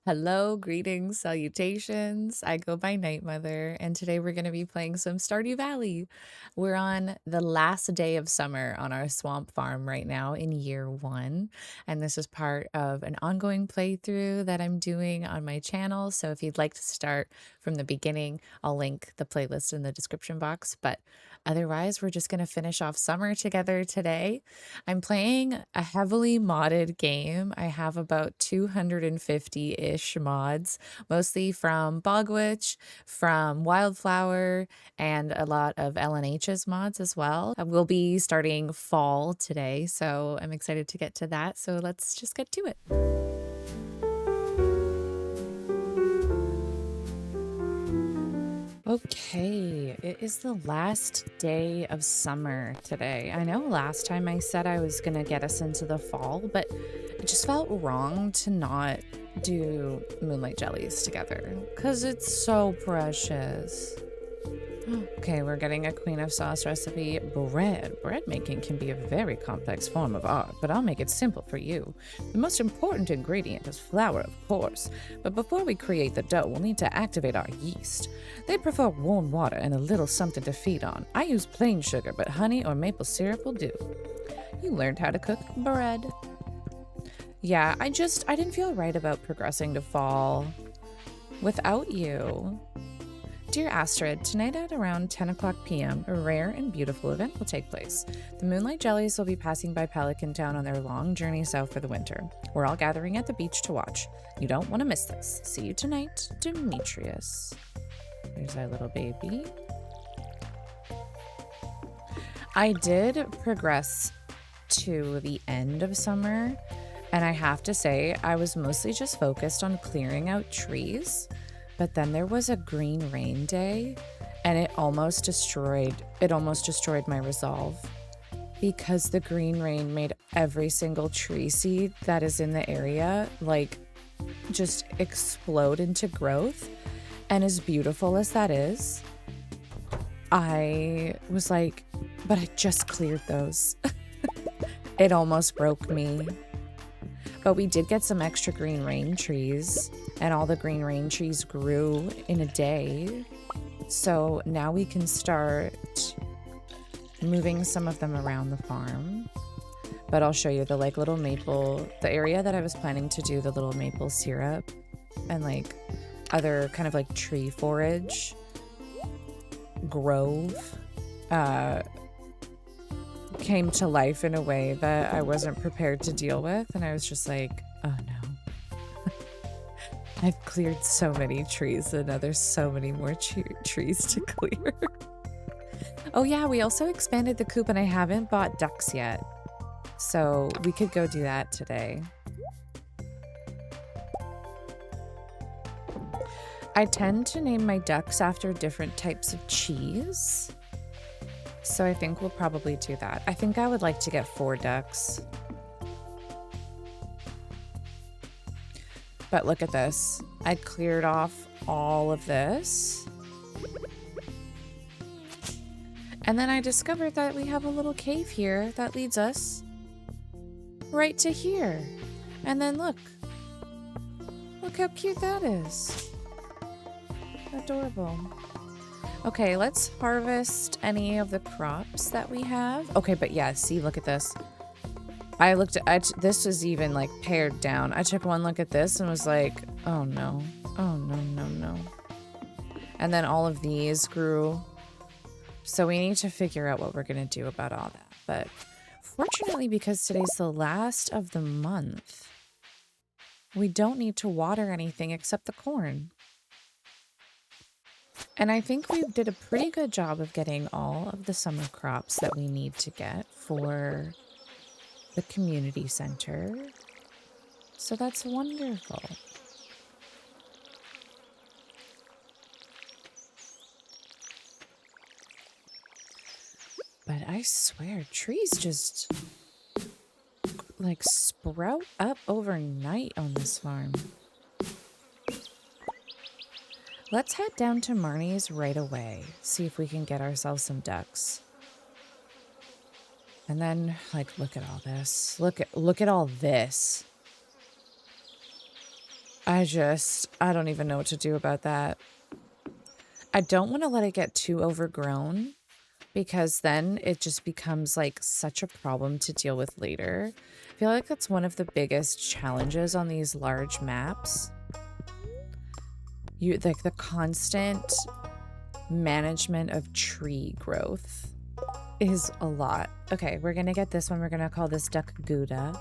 Hello, greetings, salutations. I go by Night Mother, and today we're going to be playing some Stardew Valley. We're on the last day of summer on our swamp farm right now in year one, and this is part of an ongoing playthrough that I'm doing on my channel. So if you'd like to start from the beginning, I'll link the playlist in the description box. But otherwise, we're just going to finish off summer together today. I'm playing a heavily modded game. I have about 250-ish mods, mostly from BogWyytch, from Wildflour, and a lot of LNH's mods as well. We'll be starting fall today, so I'm excited to get to that. So let's just get to it. Okay, it is the last day of summer today. I know last time I said I was going to get us into the fall, but it just felt wrong to not do moonlight jellies together because it's so precious. Okay, we're getting a queen of sauce recipe. Bread. Bread making can be a very complex form of art, but I'll make it simple for you. The most important ingredient is flour, of course, but before we create the dough, we'll need to activate our yeast. They prefer warm water and a little something to feed on. I use plain sugar, but honey or maple syrup will do. You learned how to cook bread. Yeah, I didn't feel right about progressing to fall without you. Dear Astrid, tonight at around 10 o'clock p.m., a rare and beautiful event will take place. The Moonlight Jellies will be passing by Pelican Town on their long journey south for the winter. We're all gathering at the beach to watch. You don't want to miss this. See you tonight, Demetrius. There's our little baby. I did progress to the end of summer, and I have to say, I was mostly just focused on clearing out trees. But then there was a green rain day, and it almost destroyed my resolve because the green rain made every single tree seed that is in the area like just explode into growth. And as beautiful as that is, I was like, but I just cleared those. It almost broke me. But we did get some extra green rain trees, and all the green rain trees grew in a day. So now we can start moving some of them around the farm. But I'll show you the little maple, the area that I was planning to do the little maple syrup and like other kind of like tree forage grove came to life in a way that I wasn't prepared to deal with, and I was just like, oh no. I've cleared so many trees and now there's so many more trees to clear. Oh yeah, we also expanded the coop and I haven't bought ducks yet, so we could go do that today. I tend to name my ducks after different types of cheese. So I think we'll probably do that. I think I would like to get 4 ducks. But look at this. I cleared off all of this. And then I discovered that we have a little cave here that leads us right to here. And then look. Look how cute that is. Adorable. Okay, let's harvest any of the crops that we have. Okay, but yeah, see, look at this. I looked at, this was even like pared down. I took one look at this and was like, oh no, oh no, no, no. And then all of these grew. So we need to figure out what we're gonna do about all that. But fortunately, because today's the last of the month, we don't need to water anything except the corn. And I think we did a pretty good job of getting all of the summer crops that we need to get for the community center. So that's wonderful. But I swear, trees just like sprout up overnight on this farm. Let's head down to Marnie's right away, see if we can get ourselves some ducks. And then, like, look at all this. Look at all this. I don't even know what to do about that. I don't want to let it get too overgrown because then it just becomes like such a problem to deal with later. I feel like that's one of the biggest challenges on these large maps. Like the constant management of tree growth is a lot. Okay, we're gonna get this one. We're gonna call this Duck Gouda.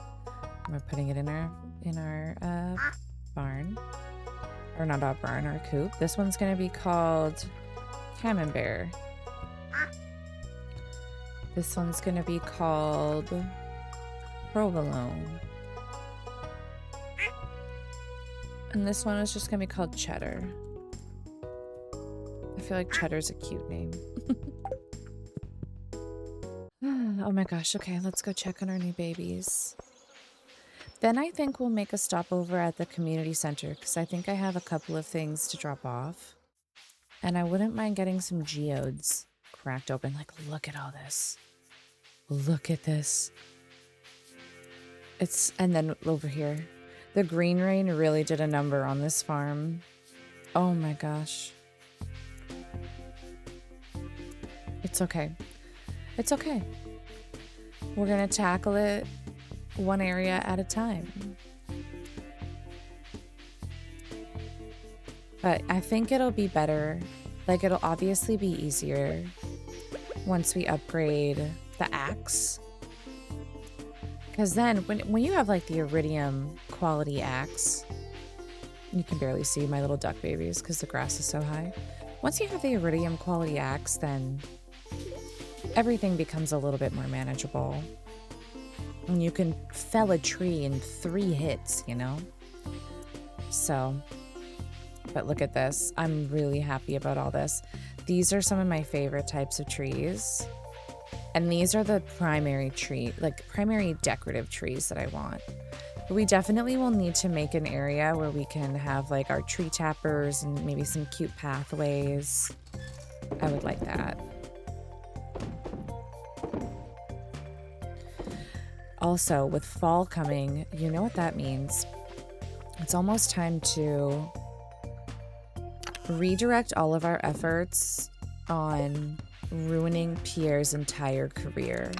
We're putting it in our barn. Or not a barn, our coop. This one's gonna be called Camembert. This one's gonna be called Provolone. And this one is just gonna be called Cheddar. I feel like Cheddar's a cute name. Oh my gosh, okay, let's go check on our new babies. Then I think we'll make a stopover at the community center because I think I have a couple of things to drop off. And I wouldn't mind getting some geodes cracked open. Like, look at all this. Look at this. And then over here. The green rain really did a number on this farm. Oh my gosh. It's okay. It's okay. We're gonna tackle it one area at a time. But I think it'll be better. Like, it'll obviously be easier once we upgrade the axe. Because then when you have like the iridium quality axe, you can barely see my little duck babies because the grass is so high. Once you have the iridium quality axe, then everything becomes a little bit more manageable. And you can fell a tree in 3 hits, you know? So, but look at this. I'm really happy about all this. These are some of my favorite types of trees. And these are the primary decorative trees that I want. But we definitely will need to make an area where we can have like our tree tappers and maybe some cute pathways. I would like that. Also, with fall coming, you know what that means. It's almost time to redirect all of our efforts on ruining Pierre's entire career.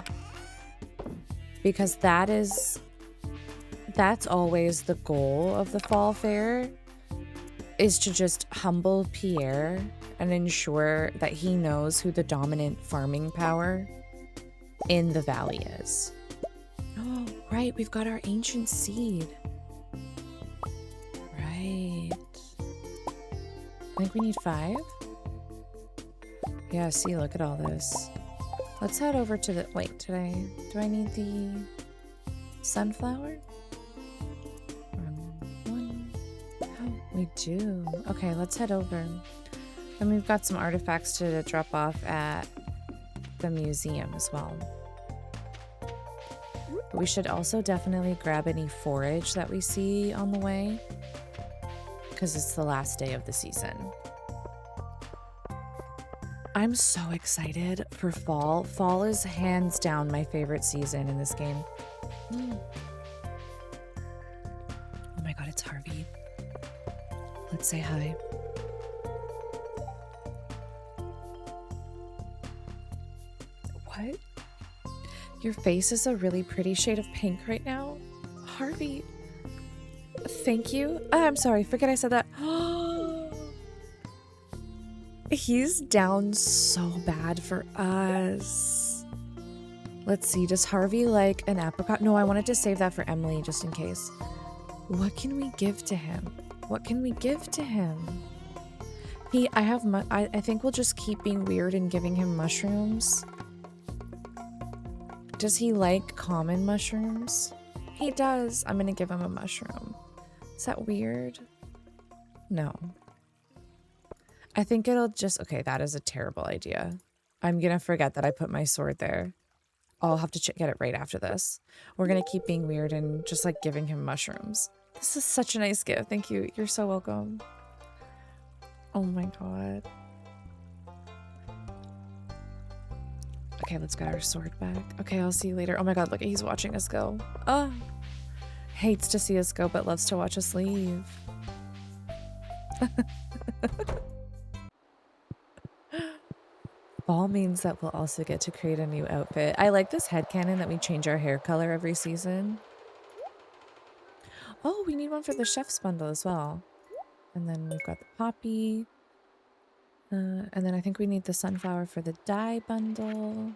Because that's always the goal of the fall fair, is to just humble Pierre and ensure that he knows who the dominant farming power in the valley is. Oh, right, we've got our ancient seed. Right. I think we need 5. Yeah, see, look at all this. Let's head over to the... Wait, do I need the sunflower? Oh, we do. Okay, let's head over. And we've got some artifacts to drop off at the museum as well. But we should also definitely grab any forage that we see on the way, because it's the last day of the season. I'm so excited for fall. Fall is hands down my favorite season in this game. Oh my god, it's Harvey. Let's say hi. What? Your face is a really pretty shade of pink right now. Harvey, thank you. I'm sorry, forget I said that. He's down so bad for us. Let's see, does Harvey like an apricot? No, I wanted to save that for Emily just in case. What can we give to him? What can we give to him? I think we'll just keep being weird and giving him mushrooms. Does he like common mushrooms? He does. I'm gonna give him a mushroom. Is that weird? No. I think it'll just... Okay, that is a terrible idea. I'm gonna forget that I put my sword there. I'll have to get it right after this. We're gonna keep being weird and just like giving him mushrooms. This is such a nice gift. Thank you. You're so welcome. Oh my god. Okay, let's get our sword back. Okay, I'll see you later. Oh my god, look, he's watching us go. Oh, hates to see us go, but loves to watch us leave. Fall means that we'll also get to create a new outfit. I like this headcanon that we change our hair color every season. Oh, we need one for the chef's bundle as well. And then we've got the poppy. And then I think we need the sunflower for the dye bundle.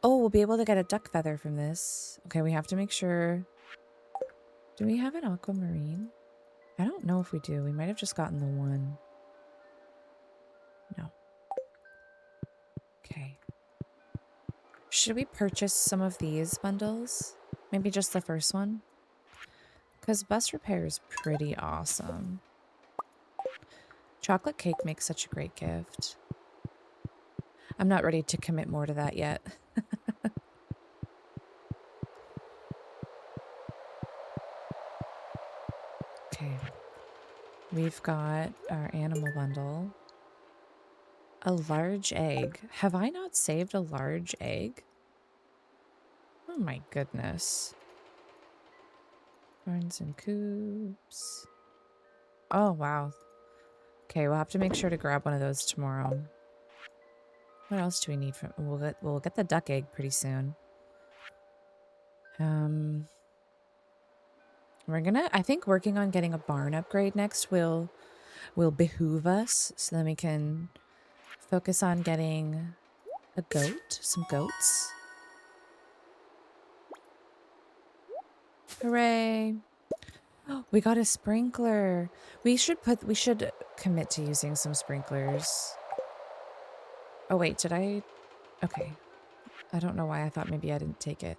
Oh, we'll be able to get a duck feather from this. Okay, we have to make sure. Do we have an aquamarine? I don't know if we do. We might have just gotten the one. No. Okay. Should we purchase some of these bundles? Maybe just the first one? Because bus repair is pretty awesome. Chocolate cake makes such a great gift. I'm not ready to commit more to that yet. Okay. We've got our animal bundle. A large egg. Have I not saved a large egg? Oh my goodness. Barns and coops. Oh, wow. Okay, we'll have to make sure to grab one of those tomorrow. What else do we need from... We'll get the duck egg pretty soon. We're gonna... I think working on getting a barn upgrade next will behoove us. So then we can focus on getting a goat. Some goats. Hooray. Oh, we got a sprinkler. We should commit to using some sprinklers. Oh wait, did I? Okay. I don't know why I thought maybe I didn't take it.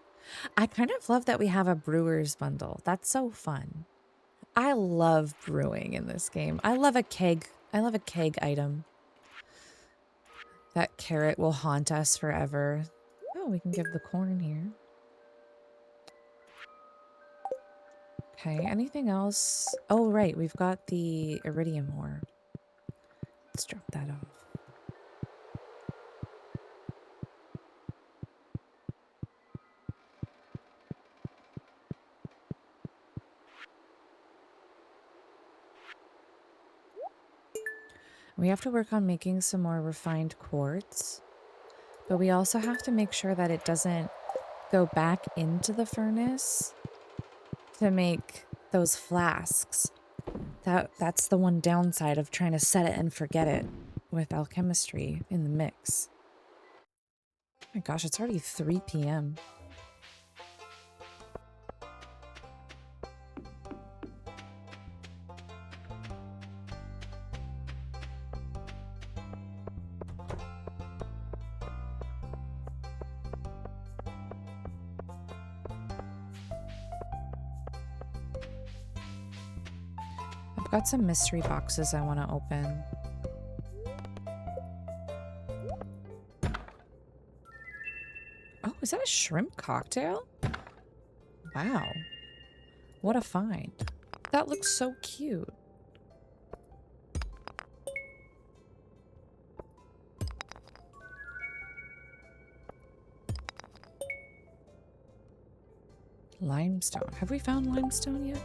I kind of love that we have a brewer's bundle. That's so fun. I love brewing in this game. I love a keg. I love a keg item. That carrot will haunt us forever. Oh, we can give the corn here. Okay, anything else? Oh, right, we've got the iridium ore. Let's drop that off. We have to work on making some more refined quartz, but we also have to make sure that it doesn't go back into the furnace to make those flasks. That's the one downside of trying to set it and forget it with alchemistry in the mix. Oh my gosh, it's already 3 p.m. I've got some mystery boxes I want to open. Oh, is that a shrimp cocktail? Wow. What a find. That looks so cute. Limestone. Have we found limestone yet?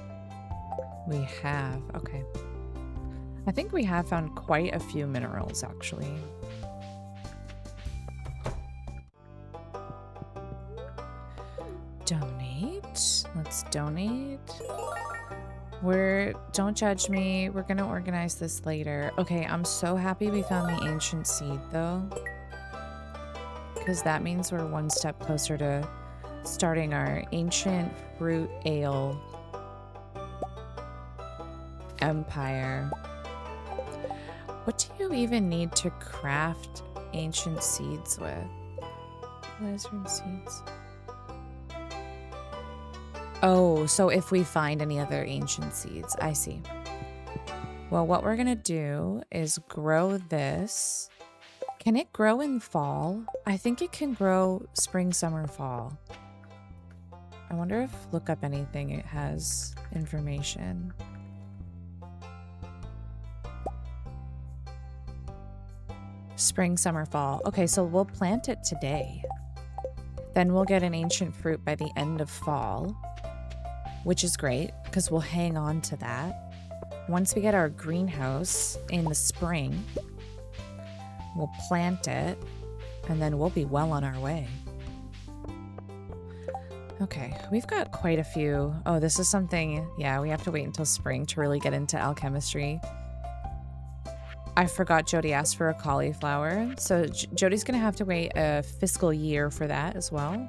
We have. Okay. I think we have found quite a few minerals, actually. Donate. Let's donate. Don't judge me. We're gonna organize this later. Okay, I'm so happy we found the ancient seed, though. Because that means we're one step closer to starting our ancient fruit ale empire. What do you even need to craft ancient seeds with? Lizard seeds. Oh, so if we find any other ancient seeds, I see. Well, what we're gonna do is grow this. Can it grow in fall? I think it can grow spring, summer, fall. I wonder if look up anything, it has information. Spring, summer, fall. Okay, so we'll plant it today. Then we'll get an ancient fruit by the end of fall, which is great because we'll hang on to that. once we get our greenhouse in the spring, we'll plant it, and then we'll be well on our way. Okay, we've got quite a few. Oh, this is something, yeah, we have to wait until spring to really get into alchemistry. I forgot Jody asked for a cauliflower, so Jody's gonna have to wait a fiscal year for that as well.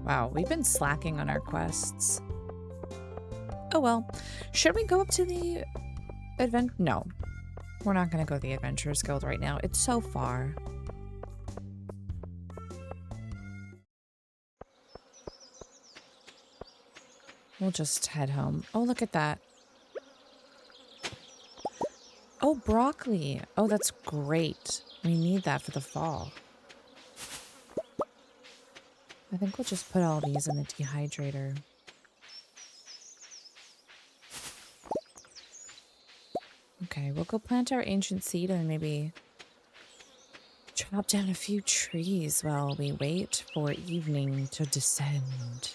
Wow, we've been slacking on our quests. Oh well, should we go up to the No, we're not gonna go to the Adventurers Guild right now. It's so far. We'll just head home. Oh, look at that. Oh, broccoli. Oh, that's great. We need that for the fall. I think we'll just put all these in the dehydrator. Okay, we'll go plant our ancient seed and maybe chop down a few trees while we wait for evening to descend.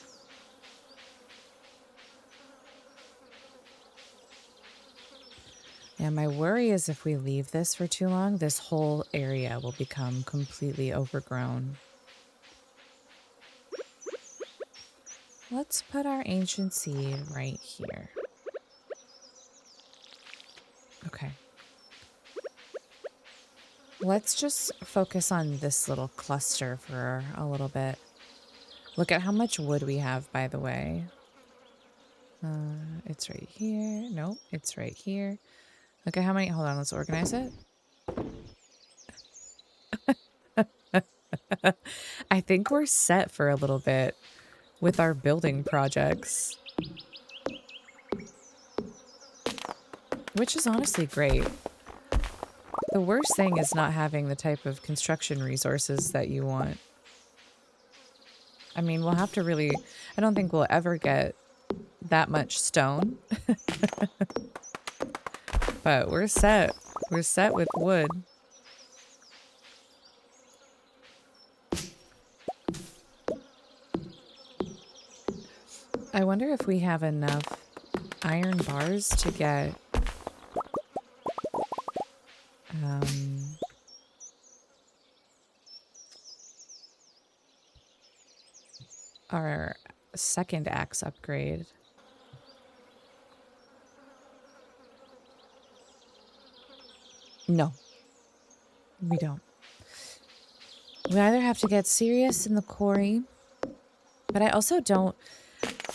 Yeah, my worry is if we leave this for too long, this whole area will become completely overgrown. Let's put our ancient seed right here. Okay. Let's just focus on this little cluster for a little bit. Look at how much wood we have, by the way. It's right here. Nope, it's right here. Look at how many. Hold on, let's organize it. I think we're set for a little bit with our building projects, which is honestly great. The worst thing is not having the type of construction resources that you want. I mean, we'll have to really, I don't think we'll ever get that much stone, but we're set. We're set with wood. I wonder if we have enough iron bars to get our second axe upgrade. No, we don't. We either have to get serious in the quarry, but I also don't.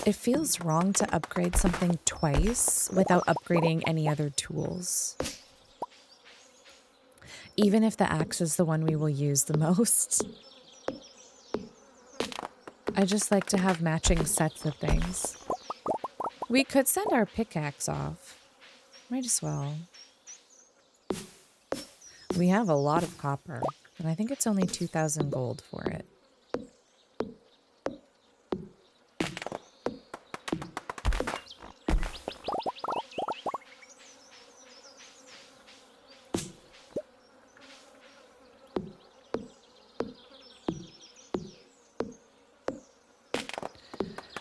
It feels wrong to upgrade something twice without upgrading any other tools. Even if the axe is the one we will use the most. I just like to have matching sets of things. We could send our pickaxe off. Might as well. We have a lot of copper, and I think it's only 2,000 gold for it.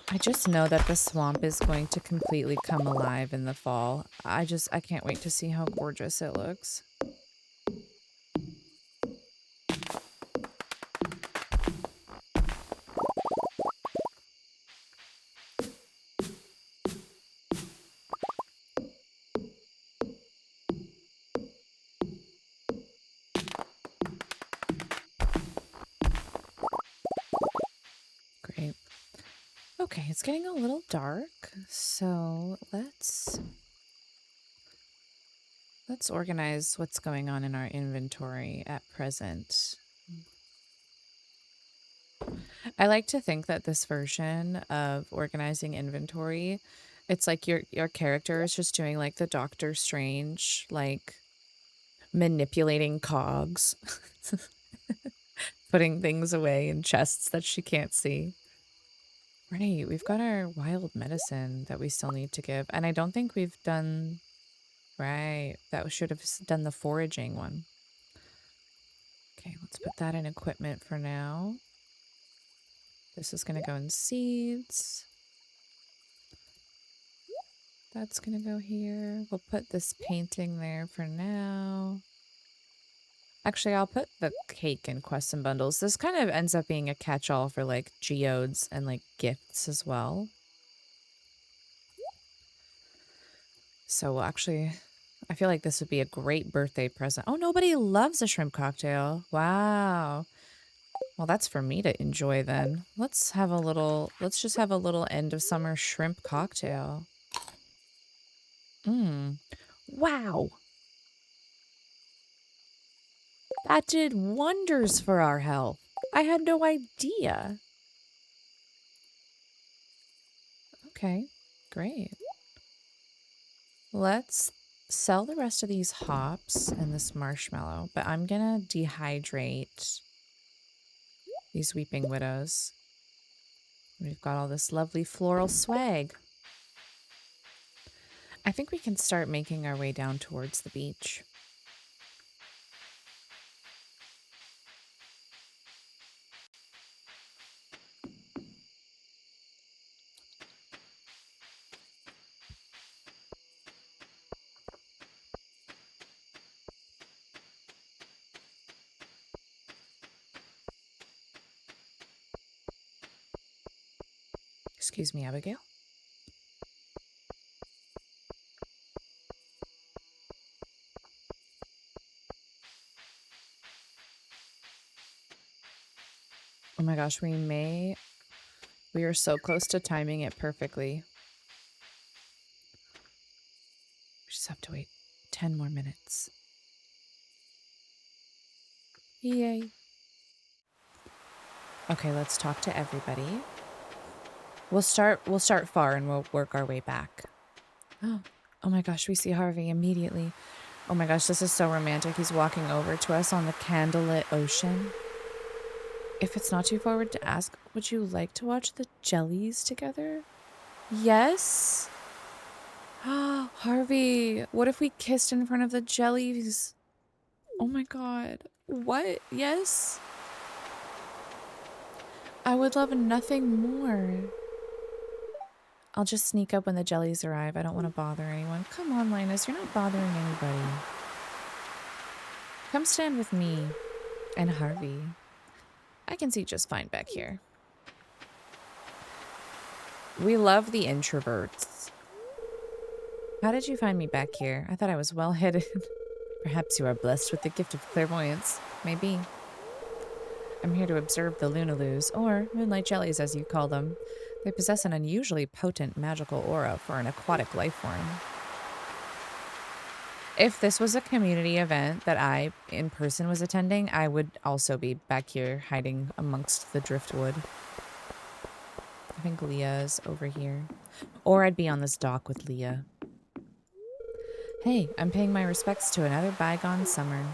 I just know that the swamp is going to completely come alive in the fall. I can't wait to see how gorgeous it looks. Great. Okay, it's getting a little dark, so let's organize what's going on in our inventory at present. I like to think that this version of organizing inventory, it's like your character is just doing like the Doctor Strange, like manipulating cogs, putting things away in chests that she can't see. Right, we've got our wild medicine that we still need to give, and I don't think we've done. Right, that should have done the foraging one. Okay, let's put that in equipment for now. This is going to go in seeds. That's gonna go here. We'll put this painting there for now. Actually, I'll put the cake in quests and bundles. This kind of ends up being a catch-all for like geodes and like gifts as well. So actually, I feel like this would be a great birthday present. Oh, nobody loves a shrimp cocktail. Wow. Well, that's for me to enjoy then. Let's just have a little end of summer shrimp cocktail. Mmm. Wow. That did wonders for our health. I had no idea. Okay, great. Let's sell the rest of these hops and this marshmallow, but I'm gonna dehydrate these weeping widows. We've got all this lovely floral swag. I think we can start making our way down towards the beach. Excuse me, Abigail. Oh my gosh, we are so close to timing it perfectly. We just have to wait 10 more minutes. Yay. Okay, let's talk to everybody. We'll start far and we'll work our way back. Oh my gosh, we see Harvey immediately. Oh my gosh, this is so romantic. He's walking over to us on the candlelit ocean. If it's not too forward to ask, would you like to watch the jellies together? Yes? Harvey, what if we kissed in front of the jellies? Oh my god. What? Yes? I would love nothing more. I'll just sneak up when the jellies arrive. I don't want to bother anyone. Come on, Linus. You're not bothering anybody. Come stand with me and Harvey. I can see just fine back here. We love the introverts. How did you find me back here? I thought I was well hidden. Perhaps you are blessed with the gift of clairvoyance. Maybe. I'm here to observe the Lunaloos, or moonlight jellies as you call them. They possess an unusually potent magical aura for an aquatic life form. If this was a community event that I, in person, was attending, I would also be back here hiding amongst the driftwood. I think Leah's over here. Or I'd be on this dock with Leah. Hey, I'm paying my respects to another bygone summer.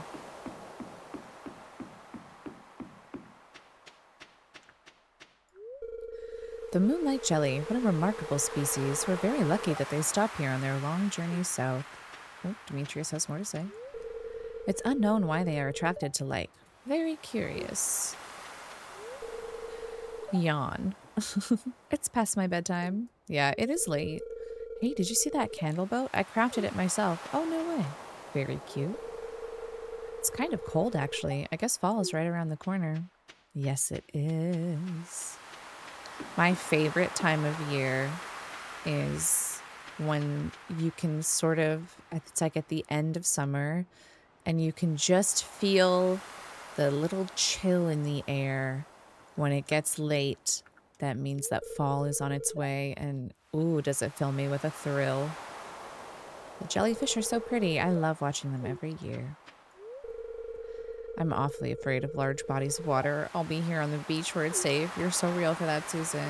The moonlight jelly, what a remarkable species. We're very lucky that they stop here on their long journey south. Oh, Demetrius has more to say. It's unknown why they are attracted to light. Very curious. Yawn. It's past my bedtime. Yeah, it is late. Hey, did you see that candle boat? I crafted it myself. Oh, no way. Very cute. It's kind of cold, actually. I guess fall is right around the corner. Yes, it is. My favorite time of year is when you can sort of, it's like at the end of summer, and you can just feel the little chill in the air. When it gets late, that means that fall is on its way, and ooh, does it fill me with a thrill. The jellyfish are so pretty. I love watching them every year. I'm awfully afraid of large bodies of water. I'll be here on the beach where it's safe. You're so real for that, Susan.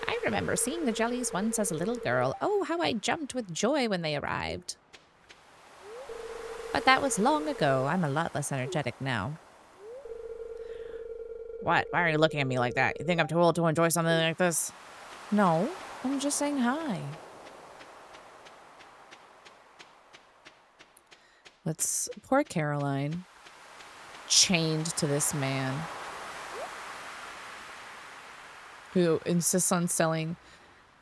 I remember seeing the jellies once as a little girl. Oh, how I jumped with joy when they arrived. But that was long ago. I'm a lot less energetic now. What? Why are you looking at me like that? You think I'm too old to enjoy something like this? No, I'm just saying hi. Poor Caroline. Chained to this man who insists on selling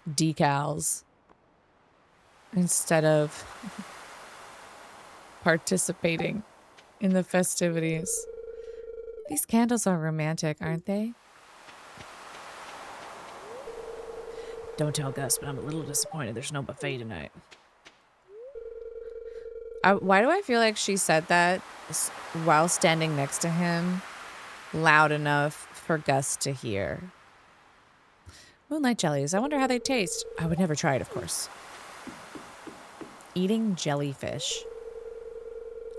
decals. instead of participating in the festivities. These candles are romantic, aren't they? Don't tell Gus, but I'm a little disappointed there's no buffet tonight. Why do I feel like she said that while standing next to him loud enough for Gus to hear? Moonlight jellies. I wonder how they taste. I would never try it, of course. Eating jellyfish.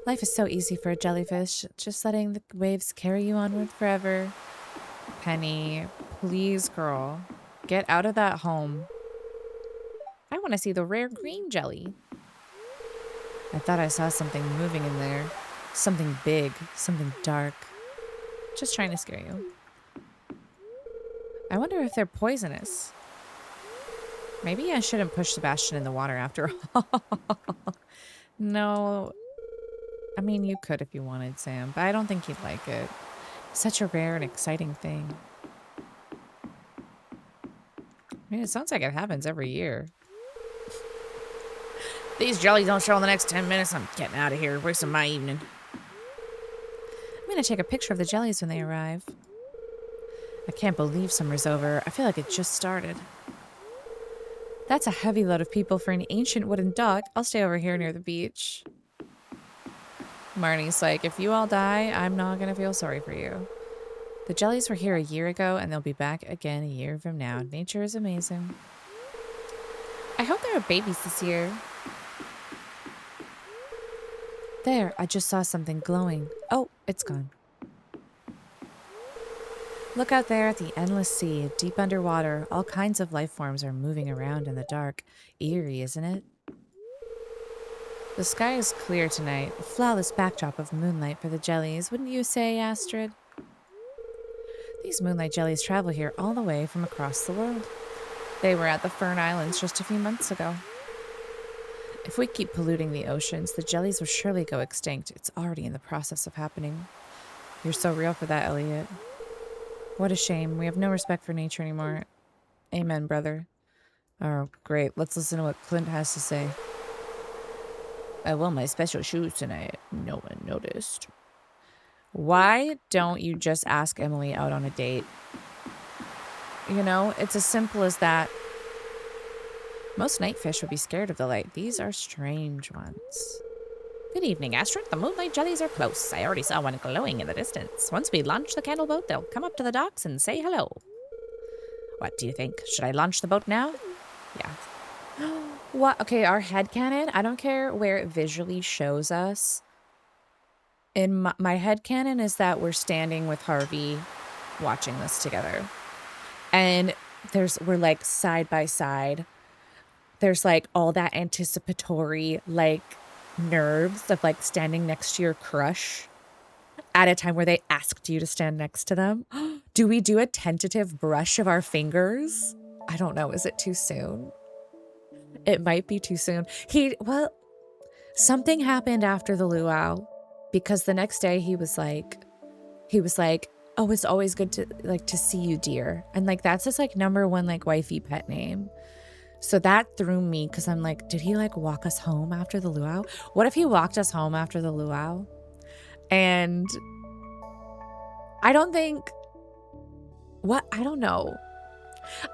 Life is so easy for a jellyfish. Just letting the waves carry you onward forever. Penny, please, girl. Get out of that home. I want to see the rare green jelly. I thought I saw something moving in there. Something big, something dark. Just trying to scare you. I wonder if they're poisonous. Maybe I shouldn't push Sebastian in the water after all. No. I mean, you could if you wanted, Sam, but I don't think you'd like it. Such a rare and exciting thing. I mean, it sounds like it happens every year. These jellies don't show in the next 10 minutes. I'm getting out of here. Wasting my evening. I'm going to take a picture of the jellies when they arrive. I can't believe summer's over. I feel like it just started. That's a heavy load of people for an ancient wooden dock. I'll stay over here near the beach. Marnie's like, if you all die, I'm not going to feel sorry for you. The jellies were here a year ago, and they'll be back again a year from now. Nature is amazing. I hope there are babies this year. There, I just saw something glowing. Oh, it's gone. Look out there at the endless sea, deep underwater. All kinds of life forms are moving around in the dark. Eerie, isn't it? The sky is clear tonight, a flawless backdrop of moonlight for the jellies, wouldn't you say, Astrid? These moonlight jellies travel here all the way from across the world. They were at the Fern Islands just a few months ago. If we keep polluting the oceans, the jellies will surely go extinct. It's already in the process of happening. You're so real for that, Elliot. What a shame. We have no respect for nature anymore. Amen, brother. Oh, great. Let's listen to what Clint has to say. I wore my special shoes tonight. No one noticed. Why don't you just ask Emily out on a date? You know, it's as simple as that. Most nightfish would be scared of the light. These are strange ones. Good evening, Astrid. The moonlight jellies are close. I already saw one glowing in the distance. Once we launch the candle boat, they'll come up to the docks and say hello. What do you think? Should I launch the boat now? Yeah. What? Okay, our headcanon, I don't care where it visually shows us. In my headcanon is that we're standing with Harvey watching this together. And we're like side by side. There's like all that anticipatory like nerves of like standing next to your crush at a time where they asked you to stand next to them. Do we do a tentative brush of our fingers? I don't know. Is it too soon? It might be too soon. Something happened after the luau because the next day he was like, oh, it's always good to see you, dear. And like, that's his like number one like wifey pet name. So that threw me because I'm like, did he like walk us home after the luau? What if he walked us home after the luau? And I don't know.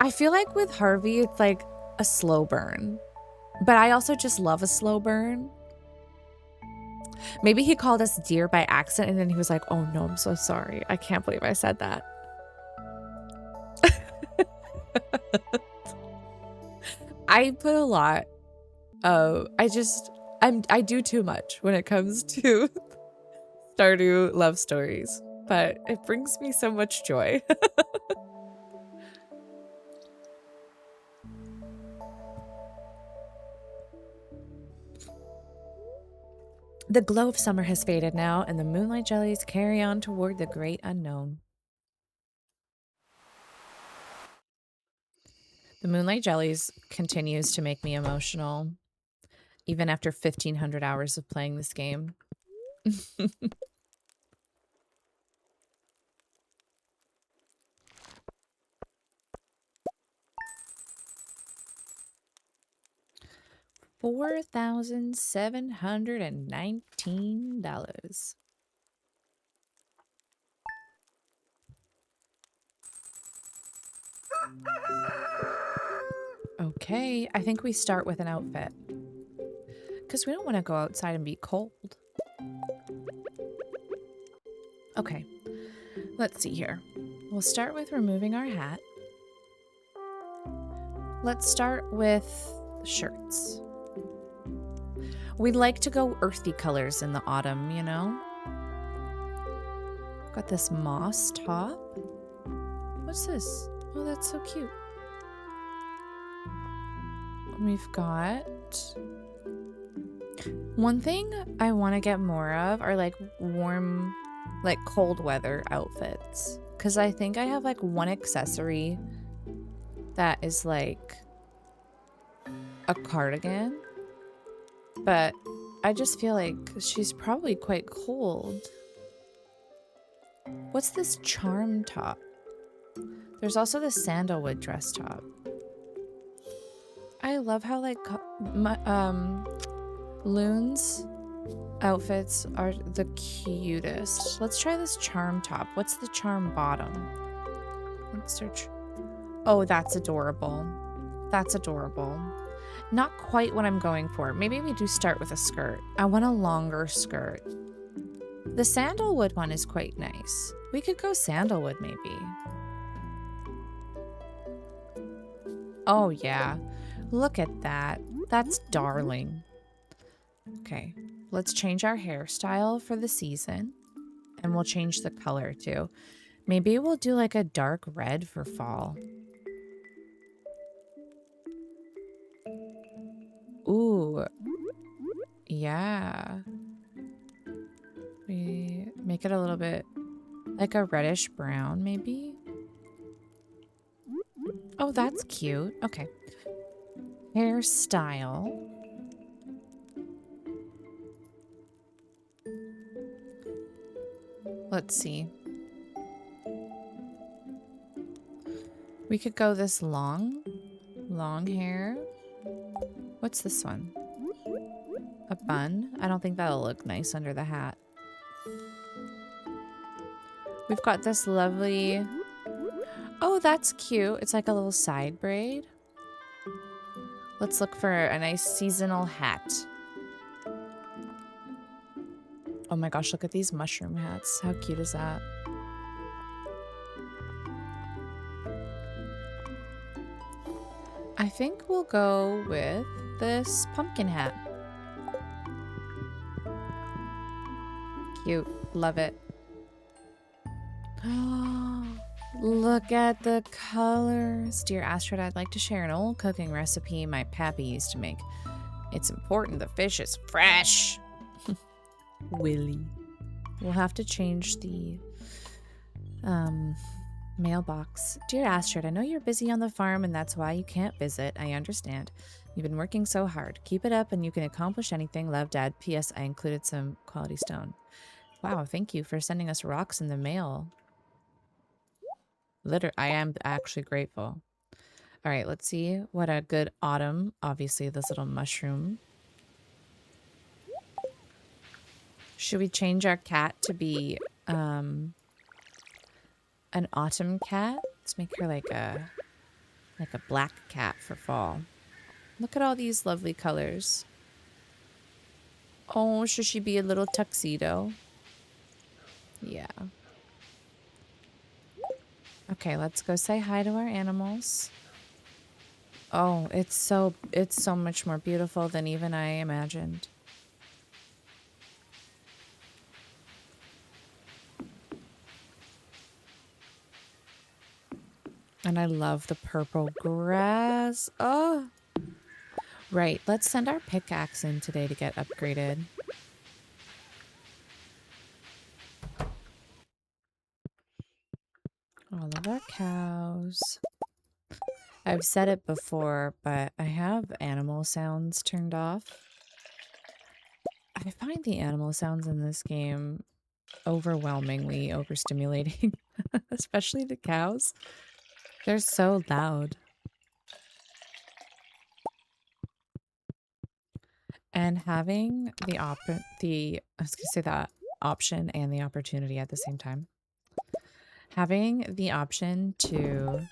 I feel like with Harvey, it's like a slow burn. But I also just love a slow burn. Maybe he called us dear by accident and then he was like, oh no, I'm so sorry. I can't believe I said that. I put a lot of, I do too much when it comes to Stardew love stories, but it brings me so much joy. The glow of summer has faded now, and the moonlight jellies carry on toward the great unknown. The moonlight jellies continues to make me emotional, even after 1,500 hours of playing this game. $4,719. Okay, I think we start with an outfit. Because we don't want to go outside and be cold. Okay, let's see here. We'll start with removing our hat. Let's start with shirts. We'd like to go earthy colors in the autumn, you know? Got this moss top. What's this? Oh, that's so cute. We've got... One thing I want to get more of are like warm, like cold weather outfits. Because I think I have like one accessory that is like a cardigan. But I just feel like she's probably quite cold. What's this charm top? There's also the sandalwood dress top. I love how like Loon's outfits are the cutest. Let's try this charm top. What's the charm bottom? Let's search. Oh, that's adorable. That's adorable. Not quite what I'm going for. Maybe we do start with a skirt. I want a longer skirt. The sandalwood one is quite nice. We could go sandalwood maybe. Oh yeah. Look at that. That's darling. Okay. Let's change our hairstyle for the season. And we'll change the color too. Maybe we'll do like a dark red for fall. Ooh. Yeah. We make it a little bit like a reddish brown, maybe. Oh, that's cute. Okay. Hairstyle. Let's see. We could go this long hair. What's this one? A bun? I don't think that'll look nice under the hat. We've got this lovely... Oh, that's cute. It's like a little side braid. Let's look for a nice seasonal hat. Oh my gosh, look at these mushroom hats. How cute is that? I think we'll go with this pumpkin hat. Cute. Love it. Oh, look at the colors. Dear Astrid, I'd like to share an old cooking recipe my pappy used to make. It's important the fish is fresh. Willy. We'll have to change the mailbox. Dear Astrid, I know you're busy on the farm and that's why you can't visit. I understand. You've been working so hard. Keep it up and you can accomplish anything. Love, Dad. P.S. I included some quality stone. Wow, thank you for sending us rocks in the mail. I am actually grateful. All right, let's see what a good autumn. Obviously, this little mushroom. Should we change our cat to be an autumn cat? Let's make her like a black cat for fall. Look at all these lovely colors. Oh, should she be a little tuxedo? Yeah. Okay, let's go say hi to our animals. Oh, it's so much more beautiful than even I imagined. And I love the purple grass. Oh. Right, let's send our pickaxe in today to get upgraded. All of our cows. I've said it before, but I have animal sounds turned off. I find the animal sounds in this game overwhelmingly overstimulating, especially the cows. They're so loud. And having I was gonna say that option and the opportunity at the same time. Having the option to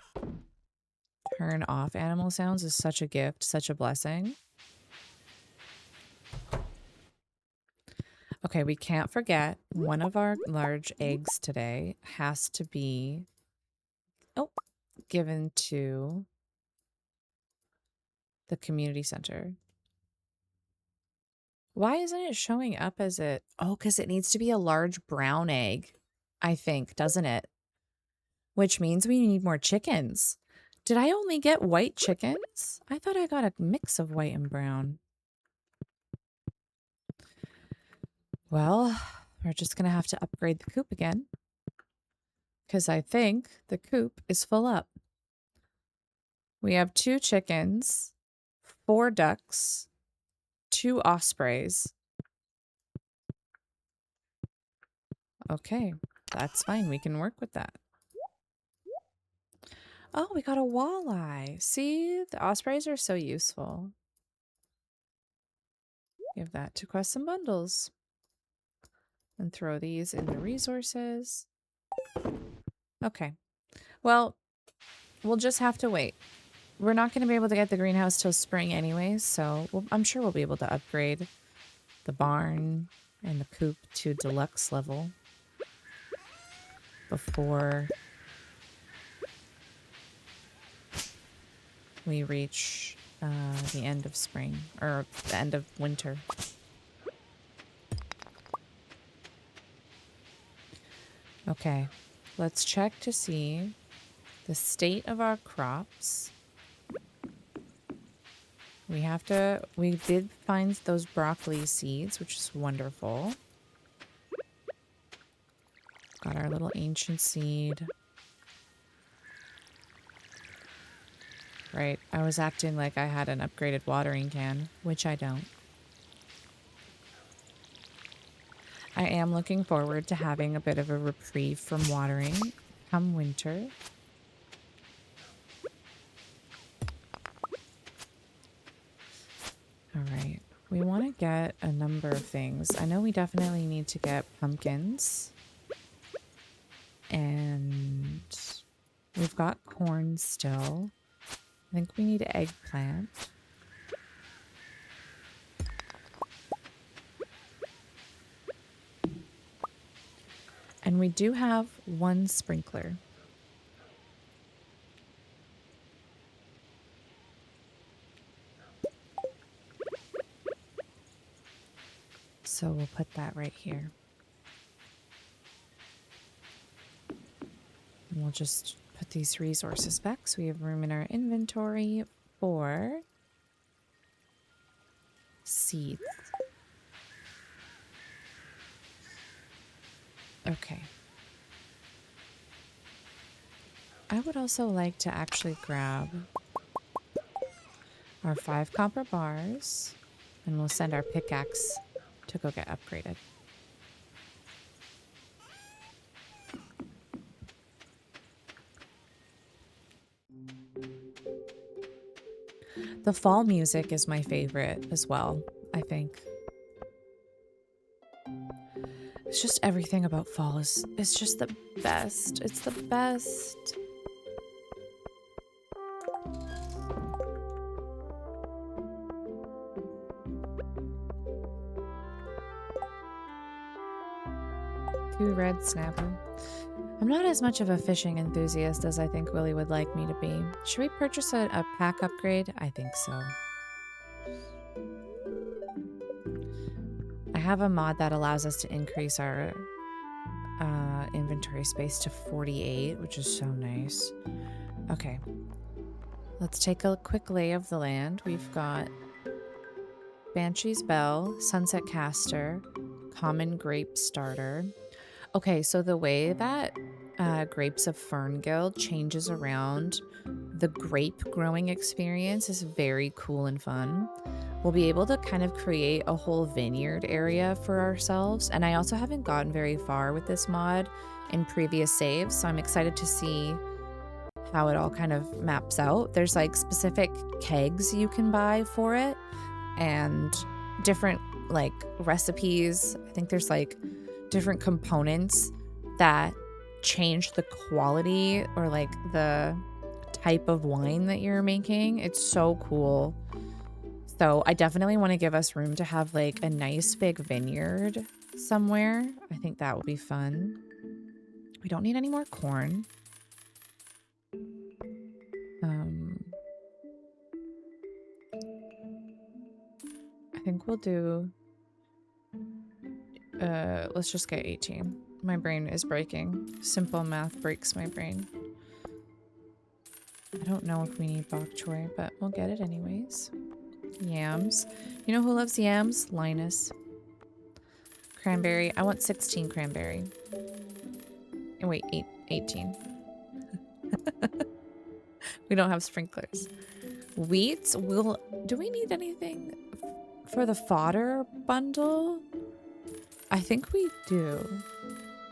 turn off animal sounds is such a gift, such a blessing. Okay, we can't forget one of our large eggs today has to be given to the community center. Why isn't it showing up as it? Oh, because it needs to be a large brown egg, I think, doesn't it? Which means we need more chickens. Did I only get white chickens? I thought I got a mix of white and brown. Well, we're just going to have to upgrade the coop again. Because I think the coop is full up. We have 2 chickens, 4 ducks, 2 ospreys. Okay, that's fine. We can work with that. Oh, we got a walleye. See, the ospreys are so useful. Give that to quest some bundles. And throw these in the resources. Okay. Well, we'll just have to wait. We're not going to be able to get the greenhouse till spring anyways, so I'm sure we'll be able to upgrade the barn and the coop to deluxe level before we reach the end of spring, or the end of winter. Okay, let's check to see the state of our crops. We did find those broccoli seeds, which is wonderful. Got our little ancient seed. Right, I was acting like I had an upgraded watering can, which I don't. I am looking forward to having a bit of a reprieve from watering come winter. All right, we want to get a number of things. I know we definitely need to get pumpkins. And we've got corn still. I think we need eggplant. And we do have 1 sprinkler. So we'll put that right here. And we'll just put these resources back so we have room in our inventory for seeds. Okay. I would also like to actually grab our 5 copper bars, and we'll send our pickaxe to go get upgraded. The fall music is my favorite as well, I think. It's just everything about fall it's just the best. It's the best. Two red snapper. I'm not as much of a fishing enthusiast as I think Willie would like me to be. Should we purchase a pack upgrade? I think so. I have a mod that allows us to increase our inventory space to 48, which is so nice. Okay. Let's take a quick lay of the land. We've got Banshee's Bell, Sunset Caster, Common Grape Starter. Okay, so the way that Grapes of Fernguild changes around the grape growing experience is very cool and fun. We'll be able to kind of create a whole vineyard area for ourselves. And I also haven't gotten very far with this mod in previous saves, so I'm excited to see how it all kind of maps out. There's like specific kegs you can buy for it, and different like recipes. I think there's like different components that change the quality or like the type of wine that you're making. It's so cool. So I definitely want to give us room to have like a nice big vineyard somewhere. I think that would be fun. We don't need any more corn. I think we'll do, let's just get 18. My brain is breaking. Simple math breaks my brain. I don't know if we need bok choy, but we'll get it anyways. Yams. You know who loves yams? Linus. Cranberry. I want 16 cranberry. And wait, 18. We don't have sprinklers. Wheat. Do we need anything for the fodder bundle? I think we do.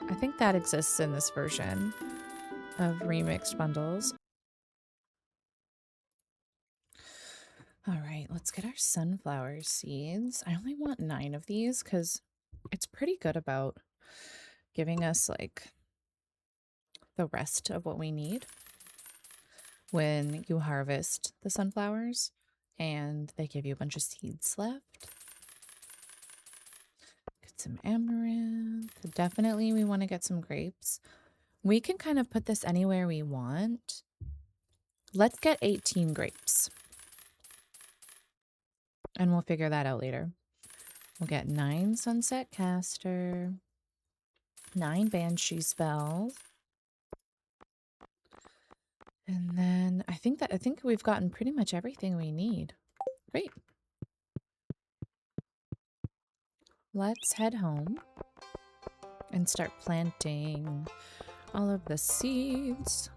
I think that exists in this version of remixed bundles. All right, let's get our sunflower seeds. I only want 9 of these because it's pretty good about giving us like the rest of what we need when you harvest the sunflowers and they give you a bunch of seeds left. Get some amaranth. Definitely we want to get some grapes. We can kind of put this anywhere we want. Let's get 18 grapes. And we'll figure that out later. We'll get 9 sunset caster, 9 banshee spells. And then I think we've gotten pretty much everything we need. Great. Let's head home and start planting all of the seeds.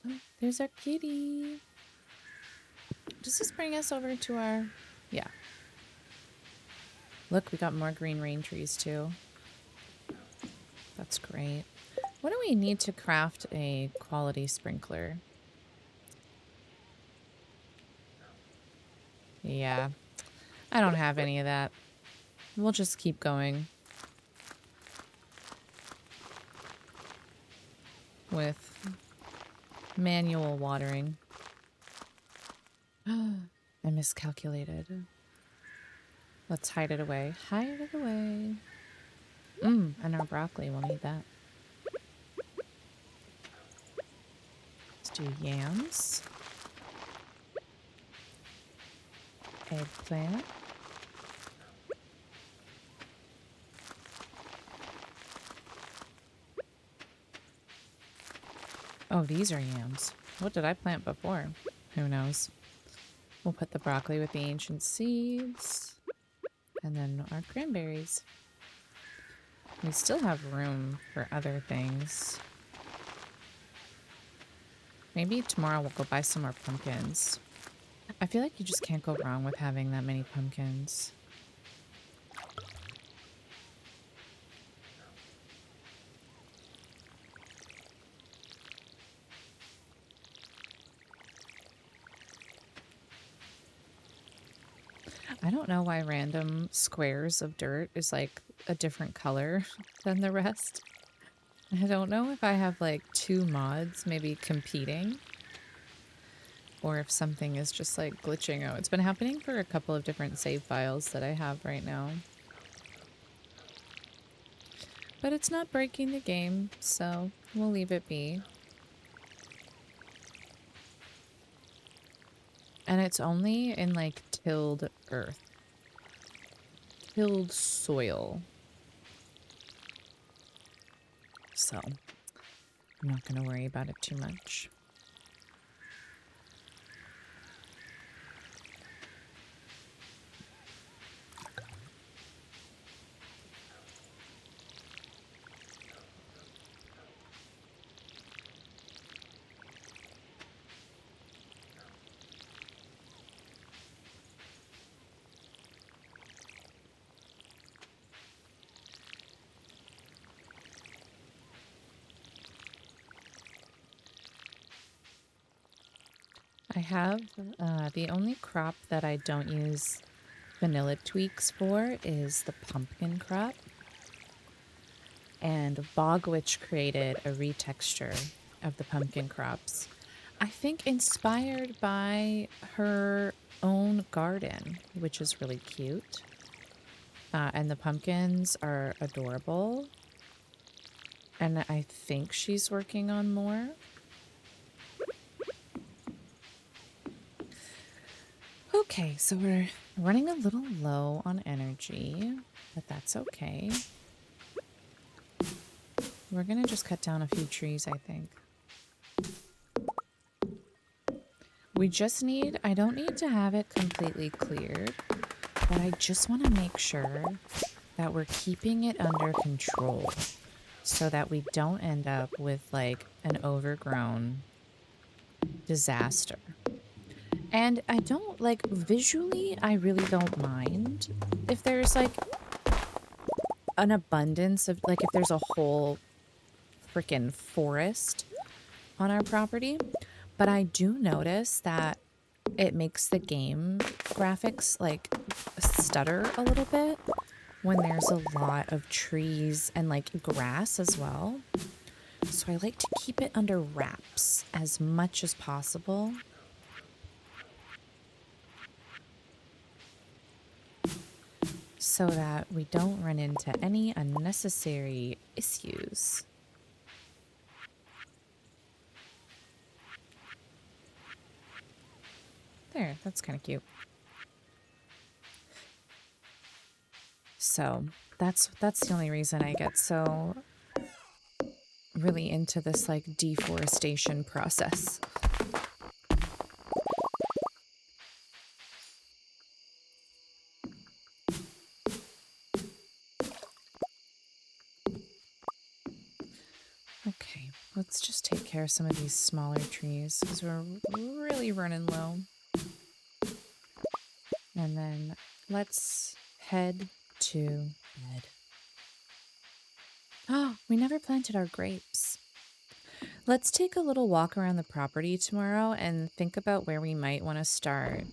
Oh, there's our kitty. Does this bring us over to our... Yeah. Look, we got more green rain trees too. That's great. What do we need to craft a quality sprinkler? Yeah, I don't have any of that. We'll just keep going with manual watering. I miscalculated. Let's hide it away. Hide it away. And our broccoli, we'll need that. Let's do yams. Eggplant. Oh, these are yams. What did I plant before? Who knows? We'll put the broccoli with the ancient seeds. And then our cranberries. We still have room for other things. Maybe tomorrow we'll go buy some more pumpkins. I feel like you just can't go wrong with having that many pumpkins. I don't know why random squares of dirt is like a different color than the rest. I don't know if I have like 2 mods maybe competing or if something is just like glitching out. It's been happening for a couple of different save files that I have right now. But it's not breaking the game, so we'll leave it be. And it's only in like tilled earth. Tilled soil. So I'm not going to worry about it too much. I have the only crop that I don't use vanilla tweaks for is the pumpkin crop. And BogWyytch created a retexture of the pumpkin crops. I think inspired by her own garden, which is really cute. And the pumpkins are adorable. And I think she's working on more. Okay, so we're running a little low on energy, but that's okay. We're gonna just cut down a few trees, I think. We just need, I don't need to have it completely cleared, but I just want to make sure that we're keeping it under control so that we don't end up with like an overgrown disaster. And I don't like visually, I really don't mind if there's like an abundance of like if there's a whole freaking forest on our property. But I do notice that it makes the game graphics like stutter a little bit when there's a lot of trees and like grass as well. So I like to keep it under wraps as much as possible. So that we don't run into any unnecessary issues. There, that's kind of cute. So that's the only reason I get so really into this like deforestation process. Okay, let's just take care of some of these smaller trees because we're really running low. And then let's head to bed. Oh, we never planted our grapes. Let's take a little walk around the property tomorrow and think about where we might want to start.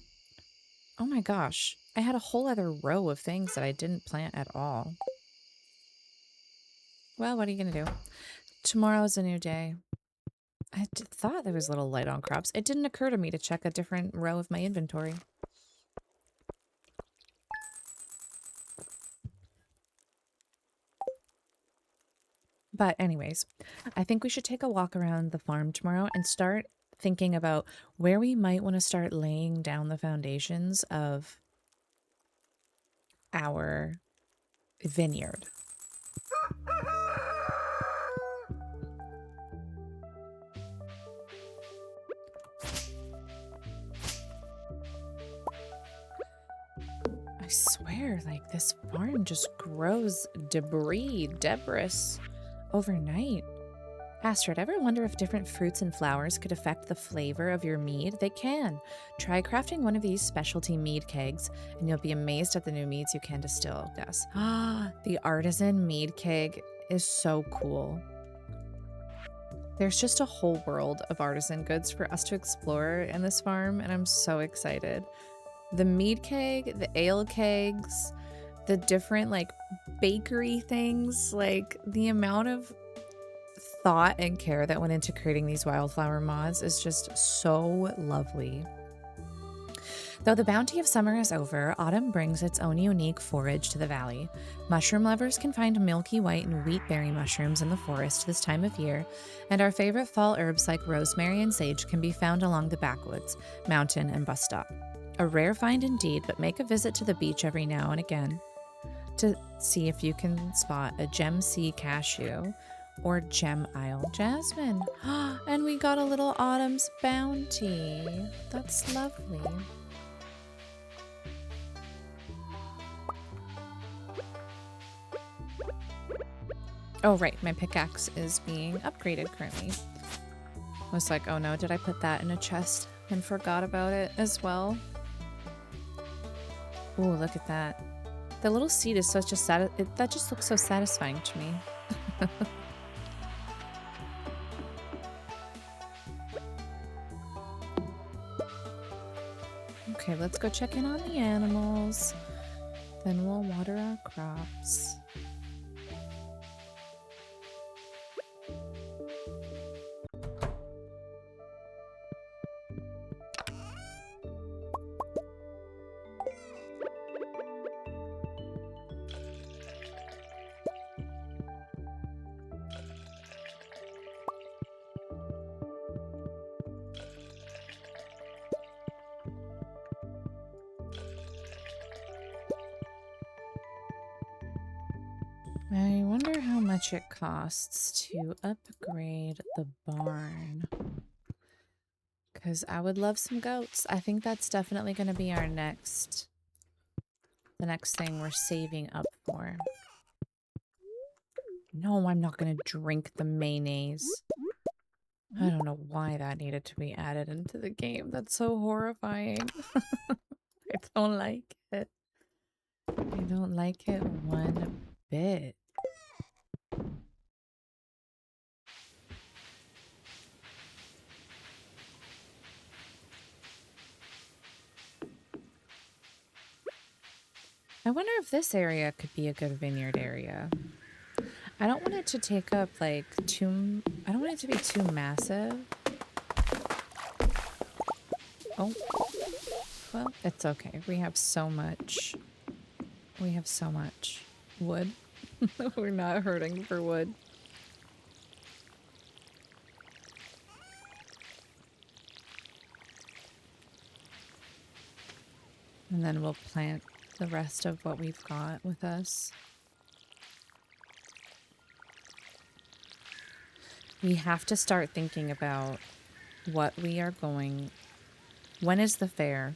Oh my gosh, I had a whole other row of things that I didn't plant at all. Well, what are you going to do? Tomorrow's a new day. I thought there was a little light on crops. It didn't occur to me to check a different row of my inventory. But anyways, I think we should take a walk around the farm tomorrow and start thinking about where we might want to start laying down the foundations of our vineyard. I swear, like, this farm just grows debris overnight. Astrid, ever wonder if different fruits and flowers could affect the flavor of your mead? They can. Try crafting one of these specialty mead kegs, and you'll be amazed at the new meads you can distill. Yes. The artisan mead keg is so cool. There's just a whole world of artisan goods for us to explore in this farm, and I'm so excited. The mead keg, the ale kegs, the different like bakery things, like the amount of thought and care that went into creating these wildflower mods is just so lovely. Though the bounty of summer is over, autumn brings its own unique forage to the valley. Mushroom lovers can find milky white and wheatberry mushrooms in the forest this time of year, and our favorite fall herbs like rosemary and sage can be found along the backwoods, mountain, and bus stop. A rare find indeed, but make a visit to the beach every now and again to see if you can spot a gem sea cashew or gem isle jasmine. And we got a little autumn's bounty. That's lovely. Oh, right. My pickaxe is being upgraded currently. I was like, oh no, did I put that in a chest and forgot about it as well? Oh, look at that. The little seed is such a that just looks so satisfying to me. Okay, let's go check in on the animals. Then we'll water our crops. I wonder how much it costs to upgrade the barn. Because I would love some goats. I think that's definitely going to be our the next thing we're saving up for. No, I'm not going to drink the mayonnaise. I don't know why that needed to be added into the game. That's so horrifying. I don't like it. I don't like it one bit. I wonder if this area could be a good vineyard area. I don't want it to take up like I don't want it to be too massive. Oh, well, it's okay. We have so much wood. We're not hurting for wood. And then we'll plant the rest of what we've got with us. We have to start thinking about what we are going... When is the fair?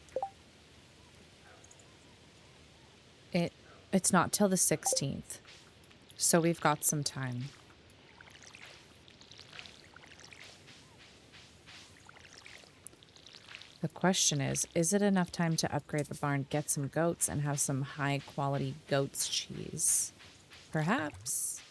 It's not till the 16th. So we've got some time. The question is it enough time to upgrade the barn, get some goats, and have some high-quality goat's cheese? Perhaps.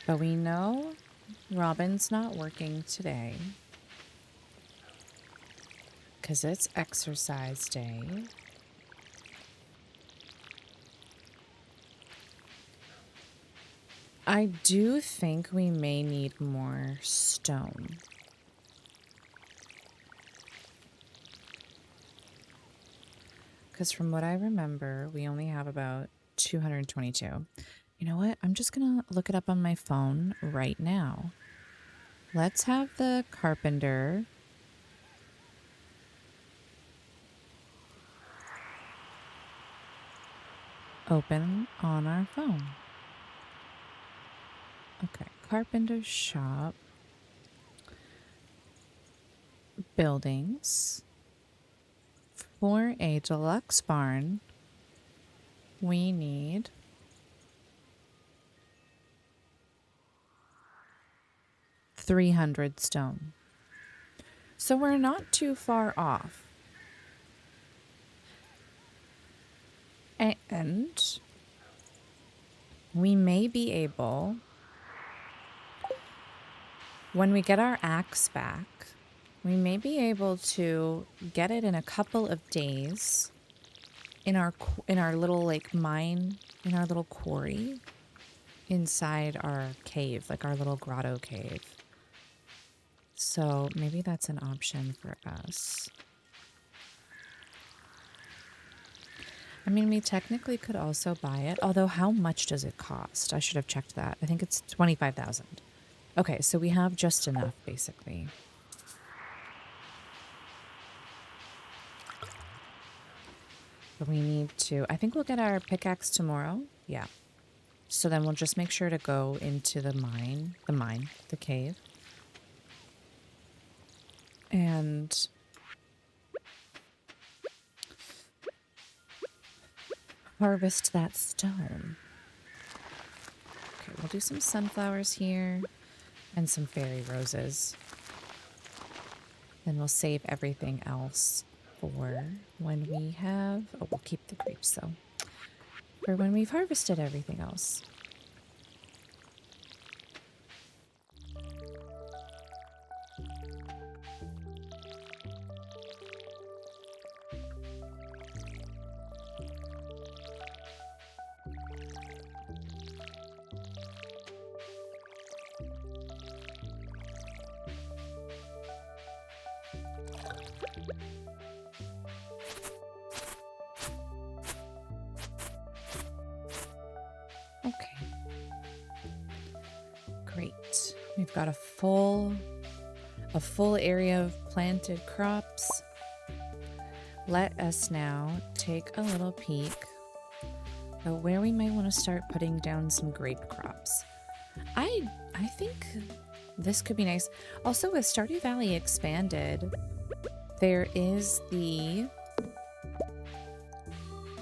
But we know Robin's not working today because it's exercise day. I do think we may need more stone. Because from what I remember, we only have about 222. You know what? I'm just going to look it up on my phone right now. Let's have the carpenter open on our phone. Okay, carpenter shop. Buildings. For a deluxe barn, we need 300 stone. So we're not too far off. And we may be able, when we get our axe back, we may be able to get it in a couple of days in our little like mine, in our little quarry inside our cave, like our little grotto cave. So maybe that's an option for us. I mean, we technically could also buy it, although how much does it cost? I should have checked that. I think it's 25,000. Okay, so we have just enough, basically. But we need to... I think we'll get our pickaxe tomorrow. Yeah. So then we'll just make sure to go into the cave. And... harvest that stone. Okay, we'll do some sunflowers here and some fairy roses. Then we'll save everything else for when we have... oh, we'll keep the grapes though. For when we've harvested everything else. We've got a full area of planted crops. Let us now take a little peek at where we might want to start putting down some grape crops. I think this could be nice. Also, with Stardew Valley expanded, there is the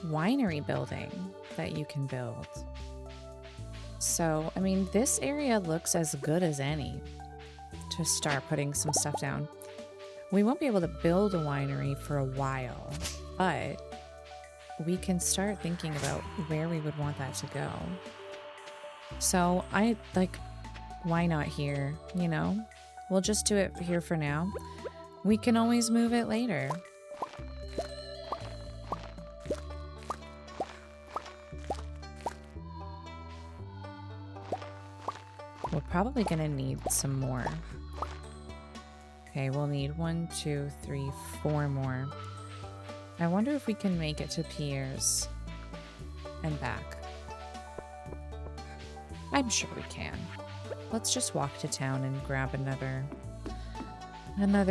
winery building that you can build. So, I mean, this area looks as good as any to start putting some stuff down. We won't be able to build a winery for a while, but we can start thinking about where we would want that to go. So I like, why not here? You know, we'll just do it here for now. We can always move it later. We're probably gonna need some more. Okay, we'll need 1, 2, 3, 4 more. I wonder if we can make it to Pierre's and back. I'm sure we can. Let's just walk to town and grab another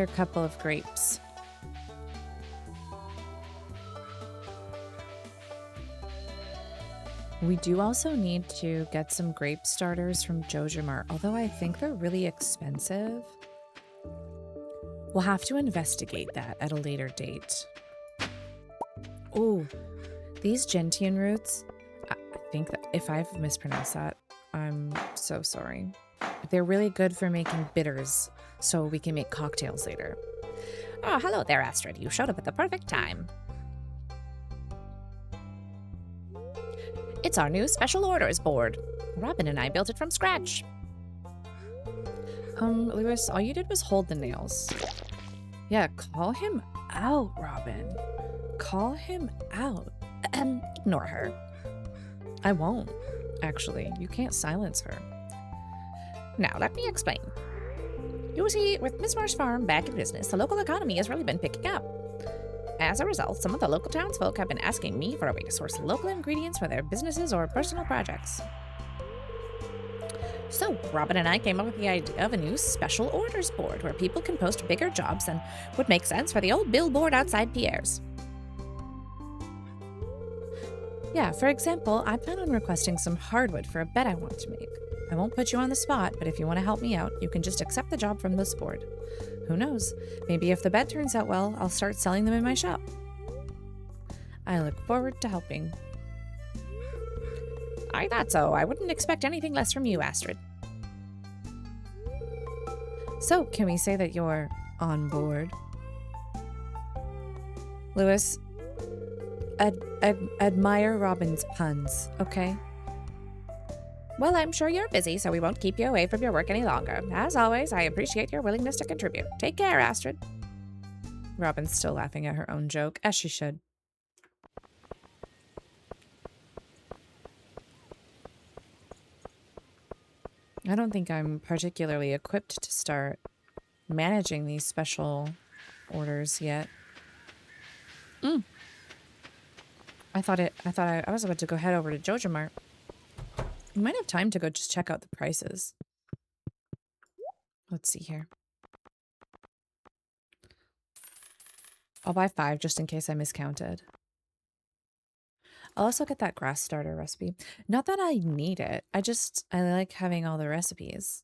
couple of grapes. We do also need to get some grape starters from JojaMart, although I think they're really expensive. We'll have to investigate that at a later date. Oh, these gentian roots, I think that if I've mispronounced that, I'm so sorry. They're really good for making bitters, so we can make cocktails later. Oh, hello there, Astrid. You showed up at the perfect time. It's our new special orders board. Robin and I built it from scratch. Lewis, all you did was hold the nails. Yeah, call him out, Robin. Call him out. Ignore her. I won't, actually. You can't silence her. Now, let me explain. You see, with Miss Marsh Farm back in business, the local economy has really been picking up. As a result, some of the local townsfolk have been asking me for a way to source local ingredients for their businesses or personal projects. So, Robin and I came up with the idea of a new special orders board where people can post bigger jobs than would make sense for the old billboard outside Pierre's. Yeah, for example, I plan on requesting some hardwood for a bed I want to make. I won't put you on the spot, but if you want to help me out, you can just accept the job from this board. Who knows? Maybe if the bed turns out well, I'll start selling them in my shop. I look forward to helping. I thought so. I wouldn't expect anything less from you, Astrid. So, can we say that you're on board? Lewis, admire Robin's puns, okay? Well, I'm sure you're busy, so we won't keep you away from your work any longer. As always, I appreciate your willingness to contribute. Take care, Astrid. Robin's still laughing at her own joke, as she should. I don't think I'm particularly equipped to start managing these special orders yet. I thought I was about to go head over to JojaMart. We might have time to go just check out the prices. Let's see here. I'll buy 5 just in case I miscounted. I'll also get that grass starter recipe. Not that I need it. I like having all the recipes.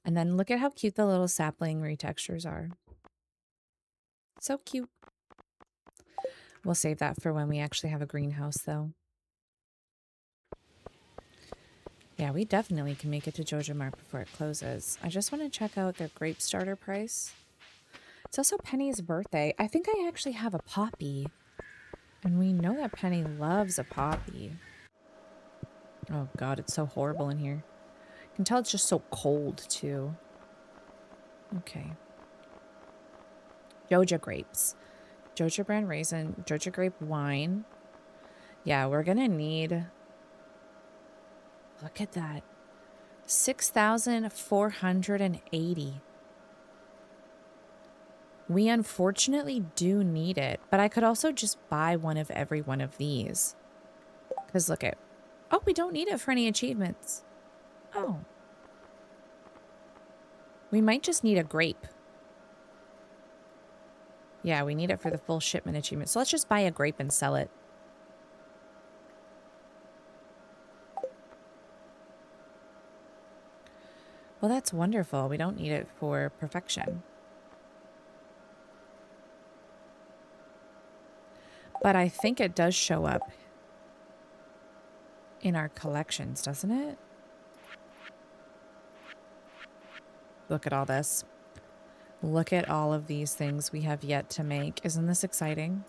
And then look at how cute the little sapling retextures are. So cute. We'll save that for when we actually have a greenhouse, though. Yeah, we definitely can make it to JojaMart before it closes. I just want to check out their grape starter price. It's also Penny's birthday. I think I actually have a poppy. And we know that Penny loves a poppy. Oh god, it's so horrible in here. You can tell it's just so cold, too. Okay. Joja grapes. Joja brand raisin. Joja grape wine. Yeah, we're gonna need... Look at that. 6,480. We unfortunately do need it, but I could also just buy one of every one of these. Because look at... Oh, we don't need it for any achievements. Oh. We might just need a grape. Yeah, we need it for the full shipment achievement. So let's just buy a grape and sell it. Well, that's wonderful. We don't need it for perfection. But I think it does show up in our collections, doesn't it? Look at all this. Look at all of these things we have yet to make. Isn't this exciting?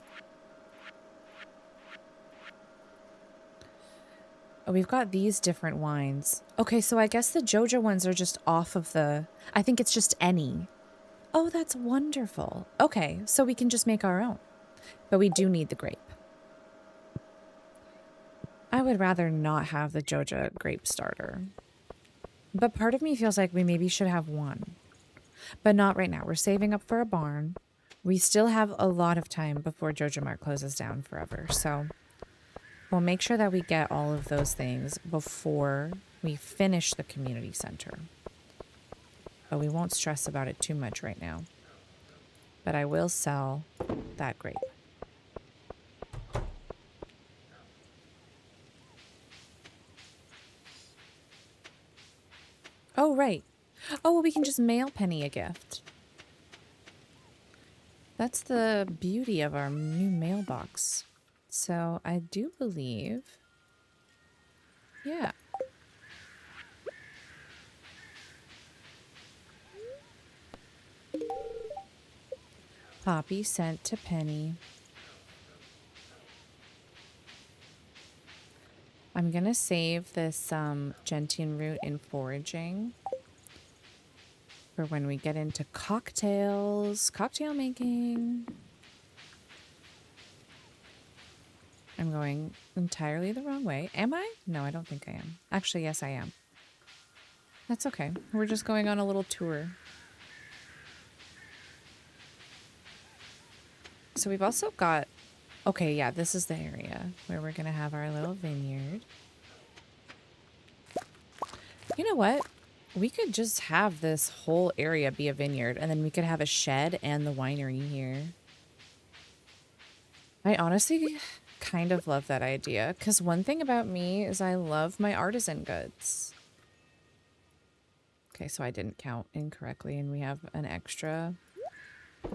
Oh, we've got these different wines. Okay, so I guess the Joja ones are just off of the... I think it's just any. Oh, that's wonderful. Okay, so we can just make our own. But we do need the grape. I would rather not have the Joja grape starter. But part of me feels like we maybe should have one. But not right now. We're saving up for a barn. We still have a lot of time before Joja Mart closes down forever. So we'll make sure that we get all of those things before we finish the community center. But we won't stress about it too much right now. But I will sell that grape. Oh, right. Oh, well, we can just mail Penny a gift. That's the beauty of our new mailbox. So I do believe... Yeah. Poppy sent to Penny. I'm gonna save this gentian root in foraging for when we get into cocktails, cocktail making. I'm going entirely the wrong way. Am I? No, I don't think I am. Actually, yes, I am. That's okay. We're just going on a little tour. So we've also got... Okay, yeah, this is the area where we're going to have our little vineyard. You know what? We could just have this whole area be a vineyard, and then we could have a shed and the winery here. I honestly kind of love that idea, because one thing about me is I love my artisan goods. Okay, so I didn't count incorrectly, and we have an extra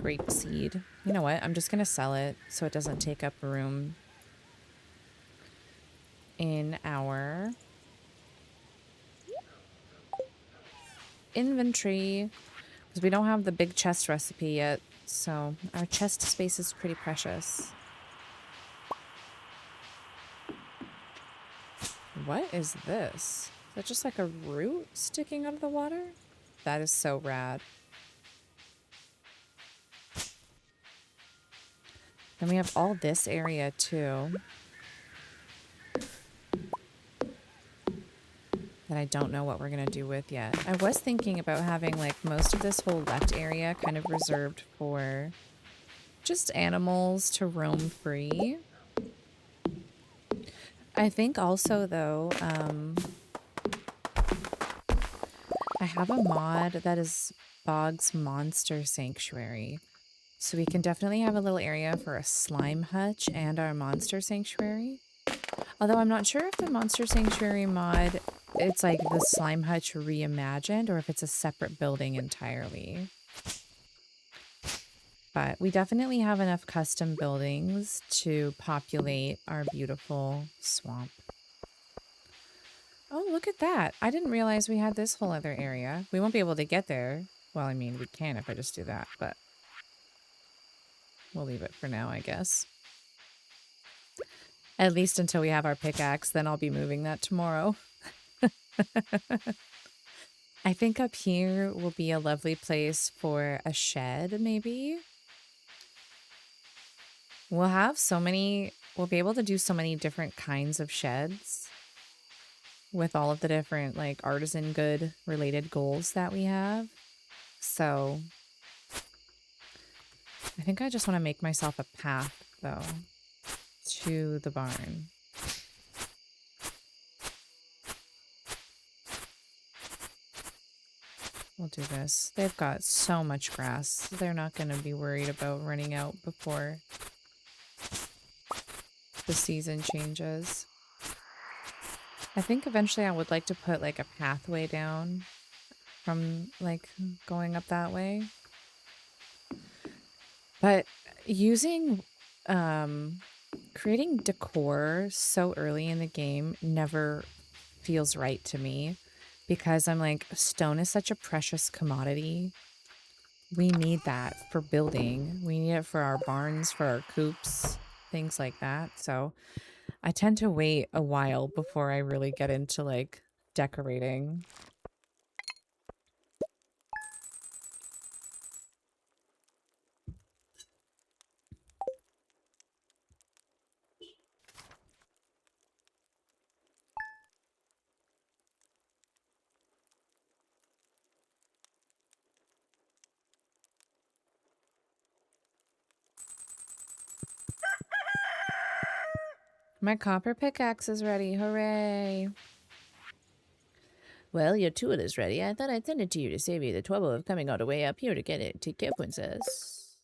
grape seed. You know what? I'm just going to sell it so it doesn't take up room in our inventory, because we don't have the big chest recipe yet, so our chest space is pretty precious. What is this? Is that just like a root sticking out of the water? That is so rad. Then we have all this area too that I don't know what we're going to do with yet. I was thinking about having like most of this whole left area kind of reserved for just animals to roam free. I think also though, I have a mod that is Bog's Monster Sanctuary. So we can definitely have a little area for a slime hutch and our monster sanctuary. Although I'm not sure if the monster sanctuary mod, it's like the slime hutch reimagined or if it's a separate building entirely. But we definitely have enough custom buildings to populate our beautiful swamp. Oh, look at that. I didn't realize we had this whole other area. We won't be able to get there. Well, I mean, we can if I just do that, but we'll leave it for now, I guess. At least until we have our pickaxe, then I'll be moving that tomorrow. I think up here will be a lovely place for a shed, maybe. We'll have so many, we'll be able to do so many different kinds of sheds with all of the different like artisan good related goals that we have. So I think I just want to make myself a path though to the barn. We'll do this. They've got so much grass. They're not going to be worried about running out before the season changes. I think eventually I would like to put like a pathway down from like going up that way. But using, creating decor so early in the game never feels right to me because I'm like, stone is such a precious commodity. We need that for building. We need it for our barns, for our coops, things like that. So I tend to wait a while before I really get into like decorating. My copper pickaxe is ready. Hooray. Well, your tool is ready. I thought I'd send it to you to save you the trouble of coming all the way up here to get it. Take care, princess.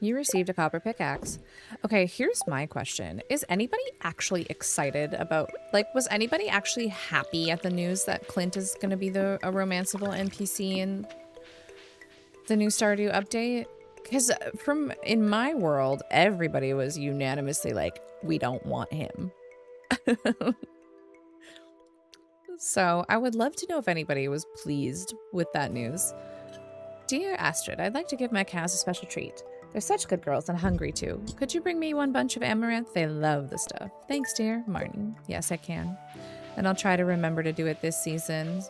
You received a copper pickaxe. Okay, here's my question. Is anybody actually excited about, like, was anybody actually happy at the news that Clint is going to be a romanceable NPC in the new Stardew update? Because in my world, everybody was unanimously like, we don't want him. So I would love to know if anybody was pleased with that news. Dear Astrid, I'd like to give my cows a special treat. They're such good girls and hungry too. Could you bring me one bunch of amaranth? They love the stuff. Thanks, dear. Martin. Yes, I can. And I'll try to remember to do it this season.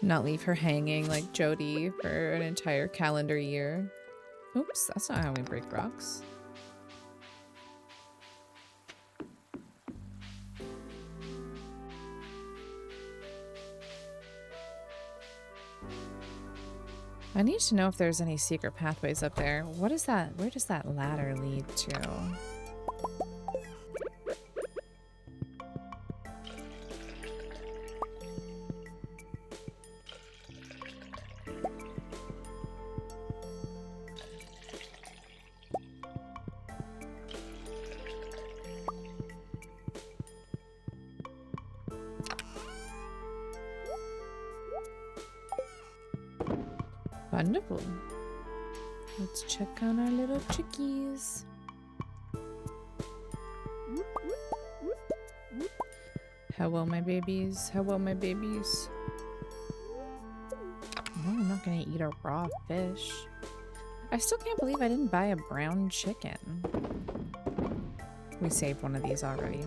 Not leave her hanging like Jody for an entire calendar year. Oops, that's not how we break rocks. I need to know if there's any secret pathways up there. What is that? Where does that ladder lead to? Wonderful. Let's check on our little chickies. Hello, my babies. Hello, my babies. No, I'm not gonna eat a raw fish. I still can't believe I didn't buy a brown chicken. We saved one of these already.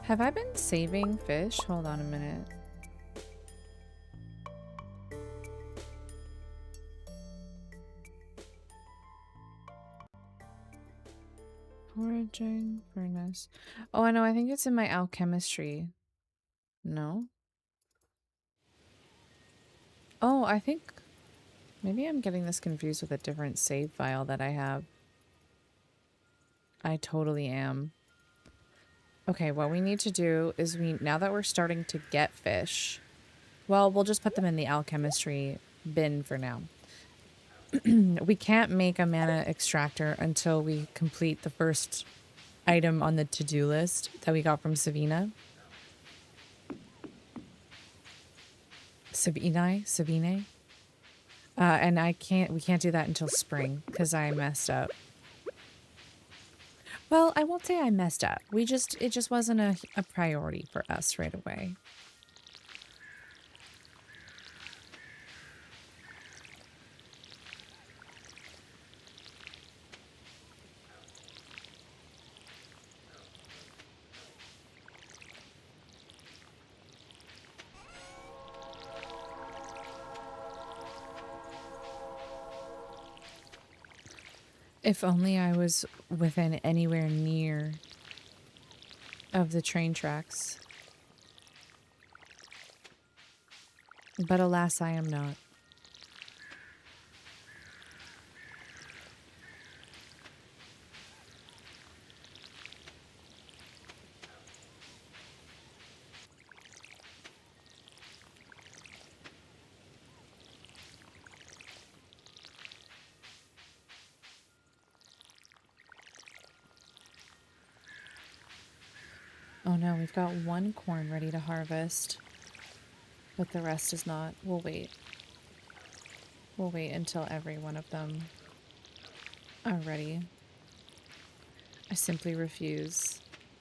Have I been saving fish? Hold on a minute. Foraging furnace. Oh, I know. I think it's in my alchemistry. No? Oh, I think maybe I'm getting this confused with a different save file that I have. I totally am. Okay, what we need to do is now that we're starting to get fish, well, we'll just put them in the alchemistry bin for now. We can't make a mana extractor until we complete the first item on the to-do list that we got from Savina. Savine. And we can't do that until spring because I messed up. Well, I won't say I messed up. It just wasn't a priority for us right away. If only I was within anywhere near of the train tracks. But alas, I am not. Oh no, we've got one corn ready to harvest, but the rest is not. We'll wait. We'll wait until every one of them are ready. I simply refuse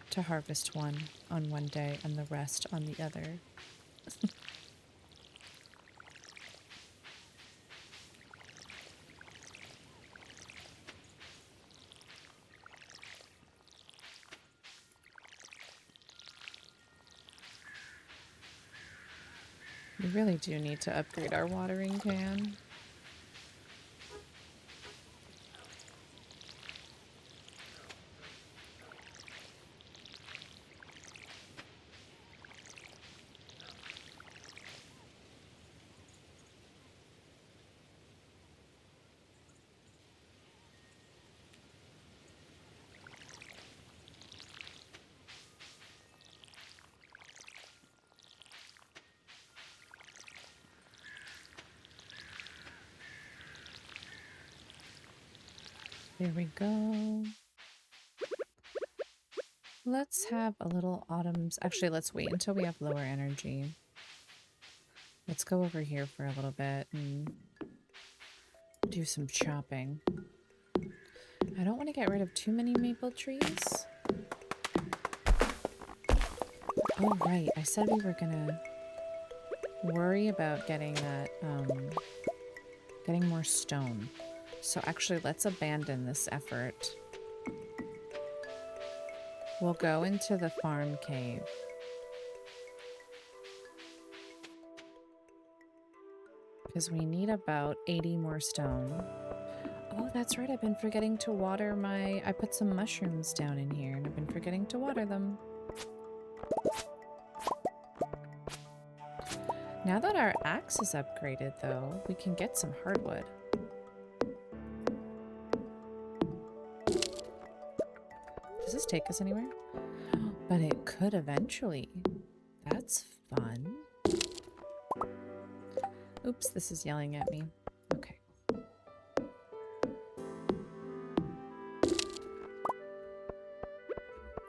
to harvest one on one day and the rest on the other. We really do need to upgrade our watering can. There we go. Let's have a little autumn's... Actually, let's wait until we have lower energy. Let's go over here for a little bit and do some chopping. I don't want to get rid of too many maple trees. Oh, right. I said we were gonna worry about getting that, getting more stone. So actually, let's abandon this effort. We'll go into the farm cave. Because we need about 80 more stone. Oh, that's right. I've been forgetting to water my... I put some mushrooms down in here, and I've been forgetting to water them. Now that our axe is upgraded, though, we can get some hardwood. Does this take us anywhere? But it could eventually. That's fun. Oops, this is yelling at me. Okay.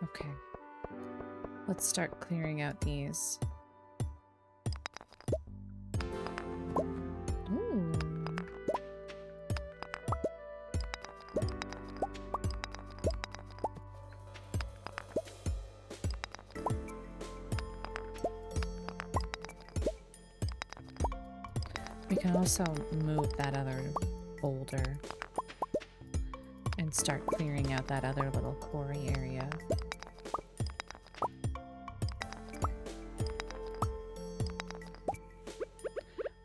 Okay. Let's start clearing out these. Ooh. We can also move that other boulder and start clearing out that other little quarry area.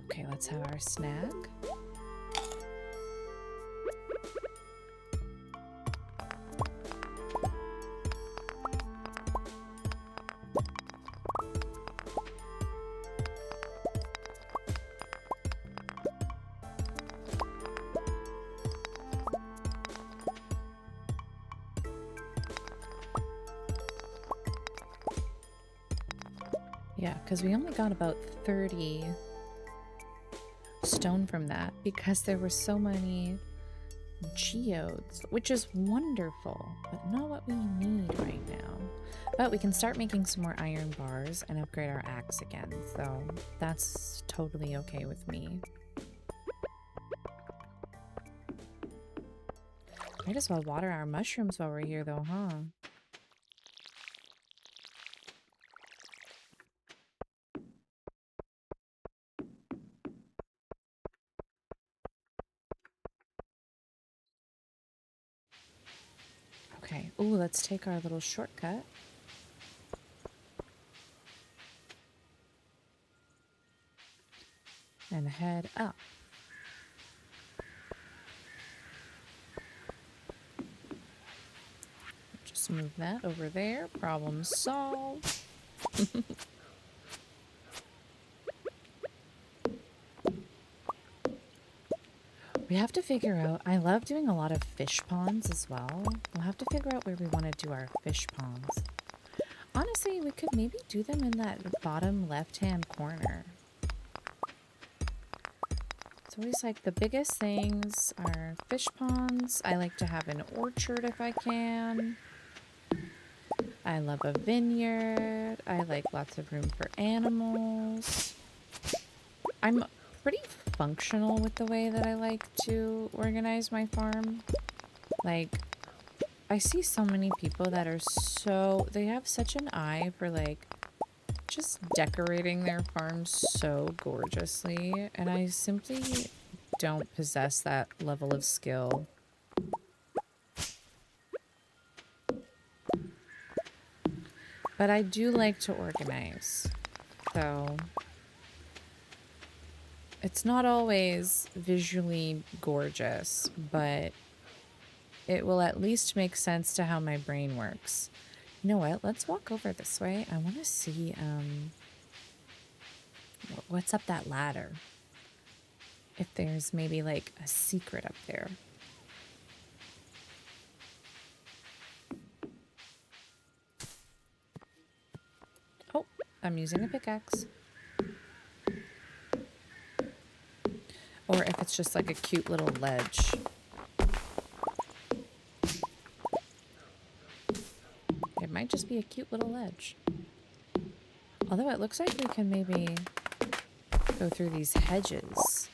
Okay, let's have our snack. Yeah, because we only got about 30 stone from that because there were so many geodes, which is wonderful, but not what we need right now. But we can start making some more iron bars and upgrade our axe again, so that's totally okay with me. Might as well water our mushrooms while we're here though, huh? Okay, ooh, let's take our little shortcut. And head up. Just move that over there. Problem solved. We have to figure out, I love doing a lot of fish ponds as well. We'll have to figure out where we want to do our fish ponds. Honestly, we could maybe do them in that bottom left-hand corner. It's always like the biggest things are fish ponds. I like to have an orchard if I can. I love a vineyard. I like lots of room for animals. I'm pretty functional with the way that I like to organize my farm. Like, I see so many people that are they have such an eye for like just decorating their farms so gorgeously, and I simply don't possess that level of skill. But I do like to organize, so it's not always visually gorgeous, but it will at least make sense to how my brain works. You know what? Let's walk over this way. I want to see what's up that ladder. If there's maybe like a secret up there. Oh, I'm using a pickaxe. Or if it's just like a cute little ledge. It might just be a cute little ledge. Although it looks like we can maybe go through these hedges.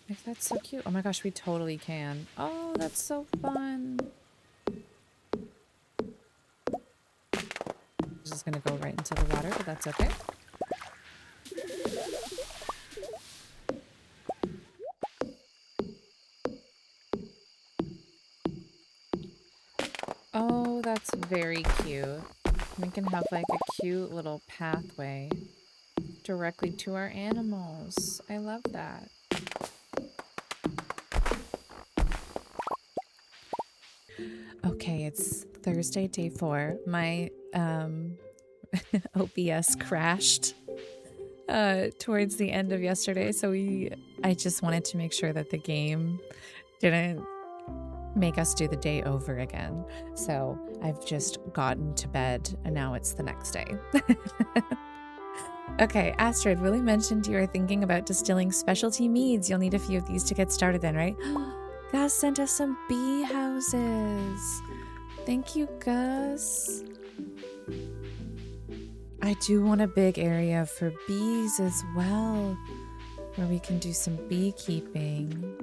Like, that's so cute. Oh my gosh, we totally can. Oh, that's so fun. This is gonna go right into the water, but that's okay. Oh, that's very cute. We can have like a cute little pathway directly to our animals. I love that. Okay, it's Thursday, day 4. My OBS crashed towards the end of yesterday, so I just wanted to make sure that the game didn't make us do the day over again. So I've just gotten to bed and now it's the next day. Okay, Astrid, Willie mentioned you are thinking about distilling specialty meads. You'll need a few of these to get started then, right? Gus sent us some bee houses. Thank you, Gus. I do want a big area for bees as well, where we can do some beekeeping.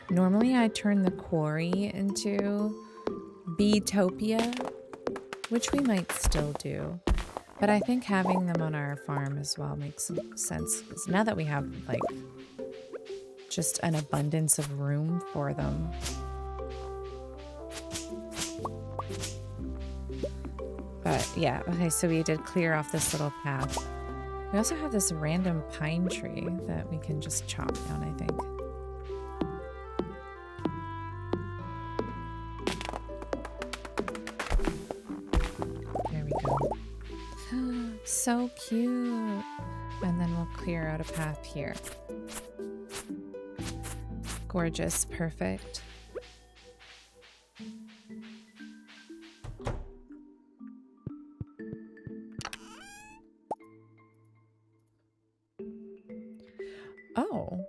Normally I turn the quarry into Beetopia, which we might still do. But I think having them on our farm as well makes some sense. Because now that we have like just an abundance of room for them. But yeah, okay, so we did clear off this little path. We also have this random pine tree that we can just chop down, I think. There we go. So cute. And then we'll clear out a path here. Gorgeous, perfect. Oh.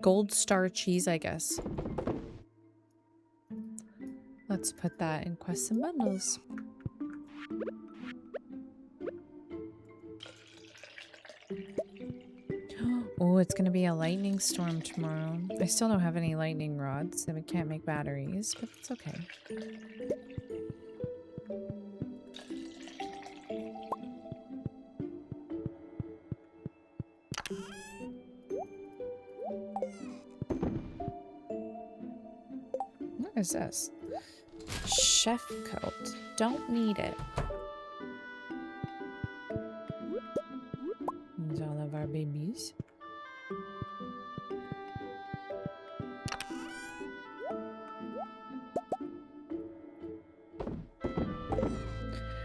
Gold star cheese, I guess. Let's put that in quests and bundles. Oh, it's going to be a lightning storm tomorrow. I still don't have any lightning rods, so we can't make batteries, but it's okay. What is this? Chef coat. Don't need it. There's all of our babies.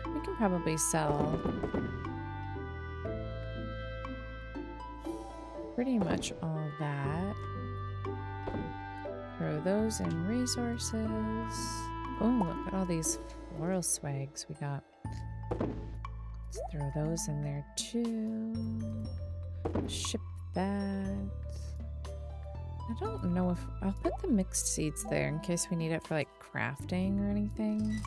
We can probably sell pretty much all that. Throw those in resources. Oh, look at all these floral swags we got. Let's throw those in there too. Ship that. I don't know if I'll put the mixed seeds there in case we need it for like crafting or anything.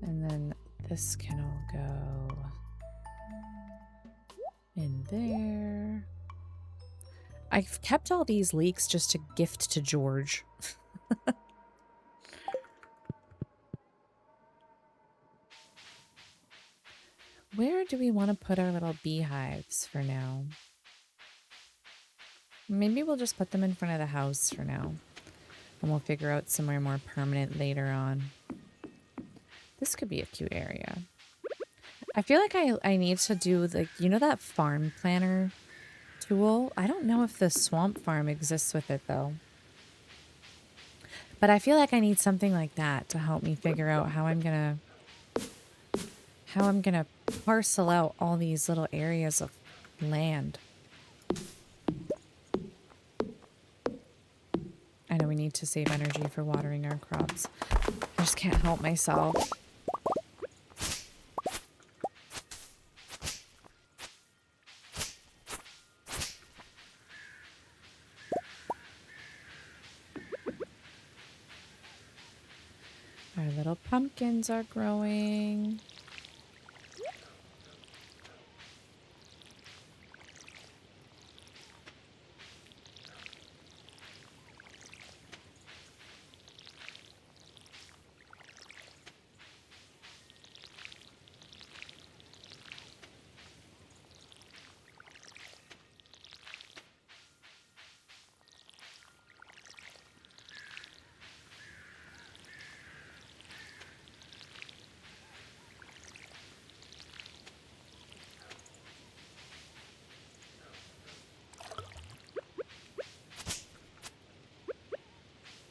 And then this can all go in there. I've kept all these leeks just to gift to George. Where do we want to put our little beehives for now? Maybe we'll just put them in front of the house for now. And we'll figure out somewhere more permanent later on. This could be a cute area. I feel like I need to do, like, you know that farm planner tool? I don't know if the swamp farm exists with it, though. But I feel like I need something like that to help me figure out how I'm gonna parcel out all these little areas of land. I know we need to save energy for watering our crops. I just can't help myself. Our little pumpkins are growing.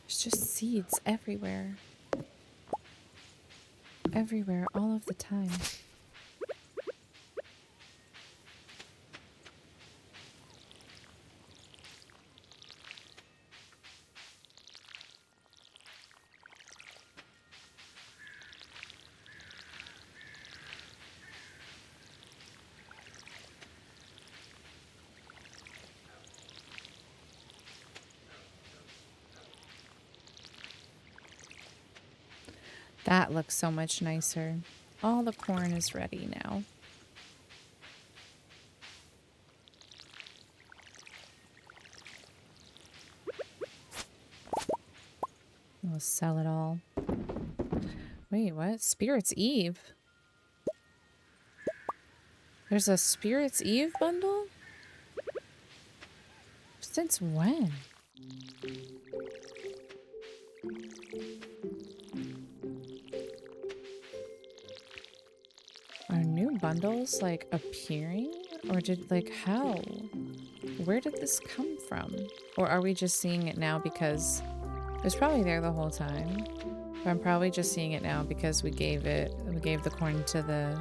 Just seeds everywhere. Everywhere, all of the time. That looks so much nicer. All the corn is ready now. We'll sell it all. Wait, what? Spirit's Eve? There's a Spirit's Eve bundle? Since when? Are new bundles like appearing? Or did, like, how? Where did this come from? Or are we just seeing it now because it was probably there the whole time? But I'm probably just seeing it now because we gave the corn to the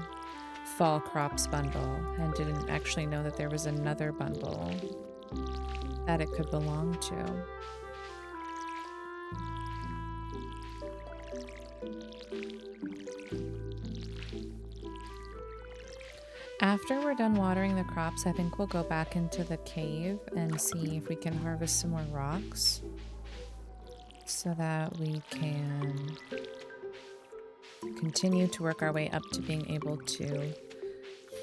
fall crops bundle and didn't actually know that there was another bundle that it could belong to. After we're done watering the crops, I think we'll go back into the cave and see if we can harvest some more rocks so that we can continue to work our way up to being able to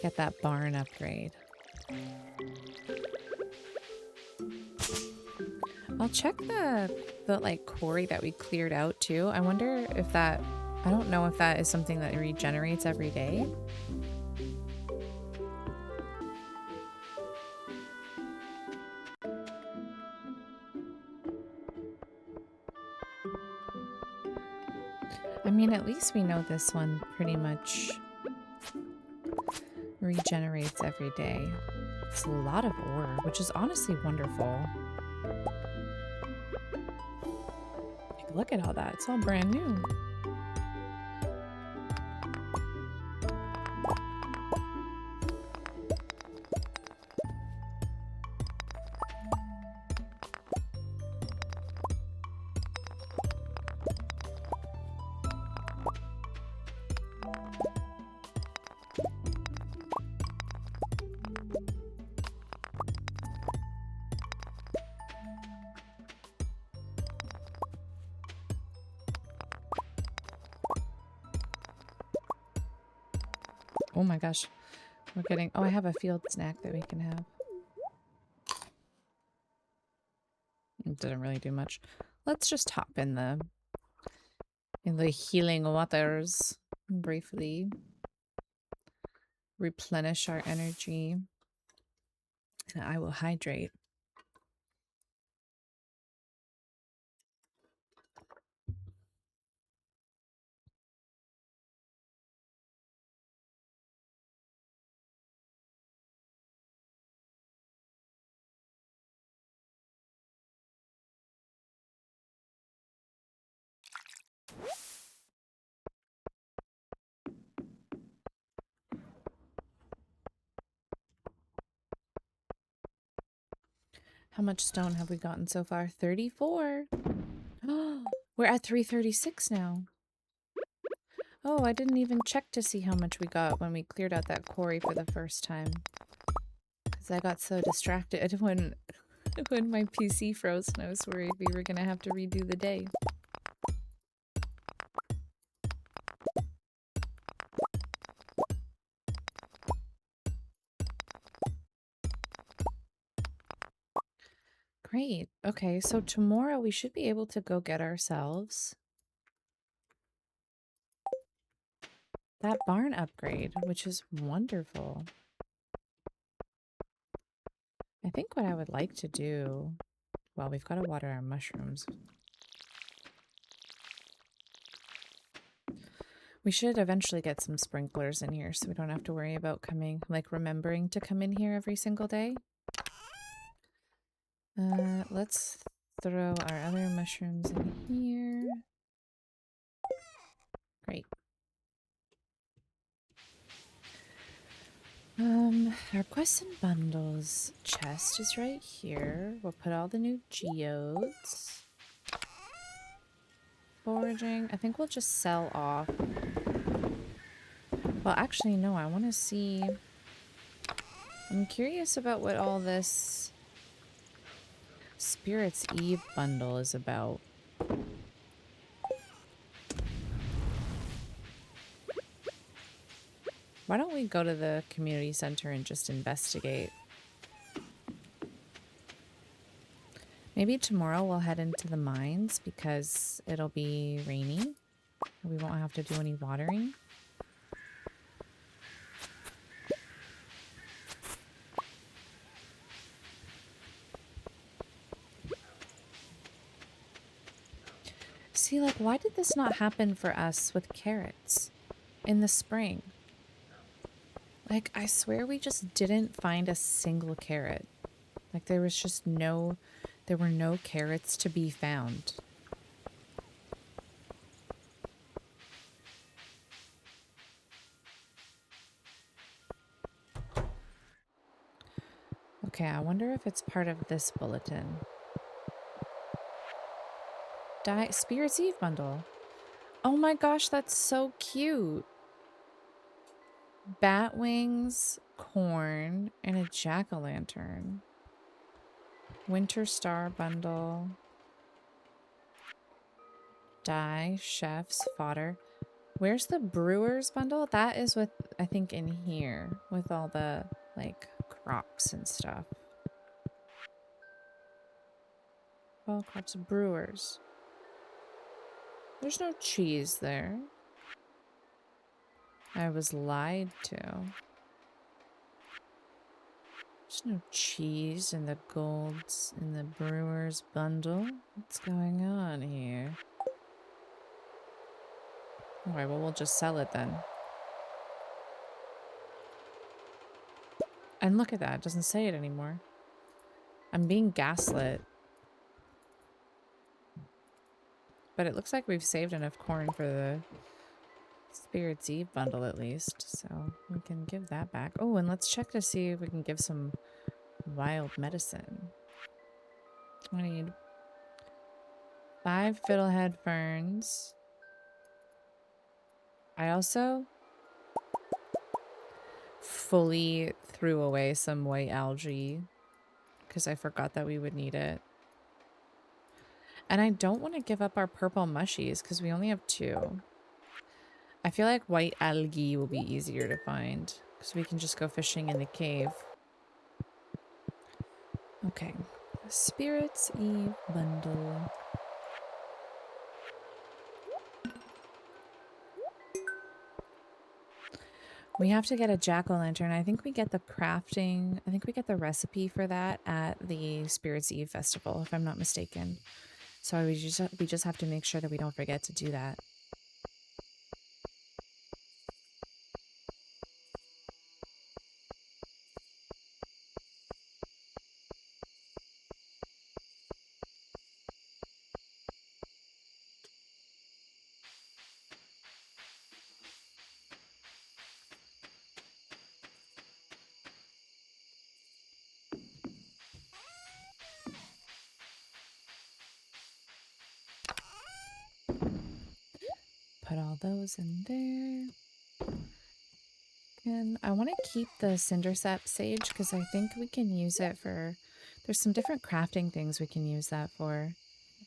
get that barn upgrade. I'll check the like quarry that we cleared out too. I wonder if that, I don't know if that is something that regenerates every day. I mean, at least we know this one pretty much regenerates every day. It's a lot of ore, which is honestly wonderful. Like, look at all that. It's all brand new. Oh my gosh. We're getting... Oh, I have a field snack that we can have. It didn't really do much. Let's just hop in the healing waters briefly. Replenish our energy. And I will hydrate. How much stone have we gotten so far? 34. We're at 336 now. Oh, I didn't even check to see how much we got when we cleared out that quarry for the first time. Because I got so distracted when my PC froze and I was worried we were going to have to redo the day. Great. Okay, so tomorrow we should be able to go get ourselves that barn upgrade, which is wonderful. I think what I would like to do... Well, we've got to water our mushrooms. We should eventually get some sprinklers in here so we don't have to worry about remembering to come in here every single day. Let's throw our other mushrooms in here. Great. Our quests and bundles chest is right here. We'll put all the new geodes. Foraging. I think we'll just sell off. Well, actually, no, I want to see... I'm curious about what all this Spirit's Eve bundle is about. Why don't we go to the community center and just investigate? Maybe tomorrow we'll head into the mines because it'll be rainy. We won't have to do any watering. See, like, why did this not happen for us with carrots in the spring? Like, I swear we just didn't find a single carrot. Like, there was just there were no carrots to be found. Okay, I wonder if it's part of this bulletin. Spirit's Eve bundle. Oh my gosh, that's so cute. Bat wings, corn, and a jack-o'-lantern. Winter Star bundle. Dye, chefs, fodder. Where's the brewers bundle? That is with, I think, in here with all the, like, crops and stuff. Fall crops, brewers. There's no cheese there. I was lied to. There's no cheese in the golds in the brewer's bundle. What's going on here? Alright, well, we'll just sell it then. And look at that, it doesn't say it anymore. I'm being gaslit. But it looks like we've saved enough corn for the Spirit's Eve bundle at least, so we can give that back. Oh, and let's check to see if we can give some wild medicine. I need 5 fiddlehead ferns. I also fully threw away some white algae because I forgot that we would need it. And I don't want to give up our purple mushies because we only have 2. I feel like white algae will be easier to find because we can just go fishing in the cave. Okay. Spirit's Eve bundle. We have to get a jack-o'-lantern. I think we get the crafting. I think we get the recipe for that at the Spirit's Eve festival, if I'm not mistaken. So we just have to make sure that we don't forget to do that. Put all those in there. And I want to keep the Cindersap sage because I think we can use it for... There's some different crafting things we can use that for.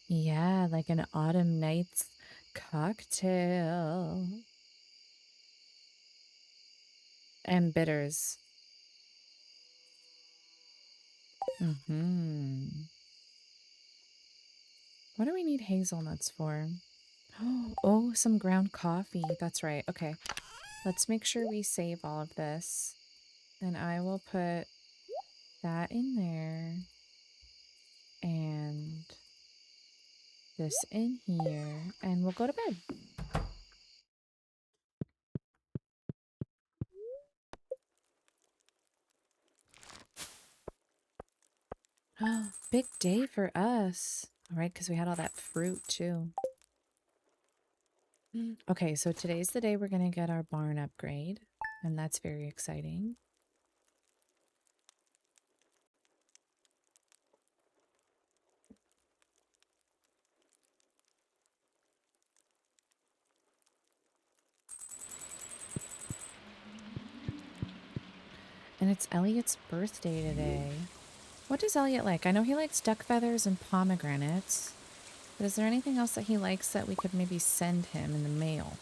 Yeah, like an autumn night's cocktail. And bitters. What do we need hazelnuts for? Oh, some ground coffee. That's right. Okay. Let's make sure we save all of this. And I will put that in there. And this in here. And we'll go to bed. Big day for us. All right, because we had all that fruit too. Okay, so today's the day we're going to get our barn upgrade. And that's very exciting. And it's Elliot's birthday today. What does Elliot like? I know he likes duck feathers and pomegranates. But is there anything else that he likes that we could maybe send him in the mail?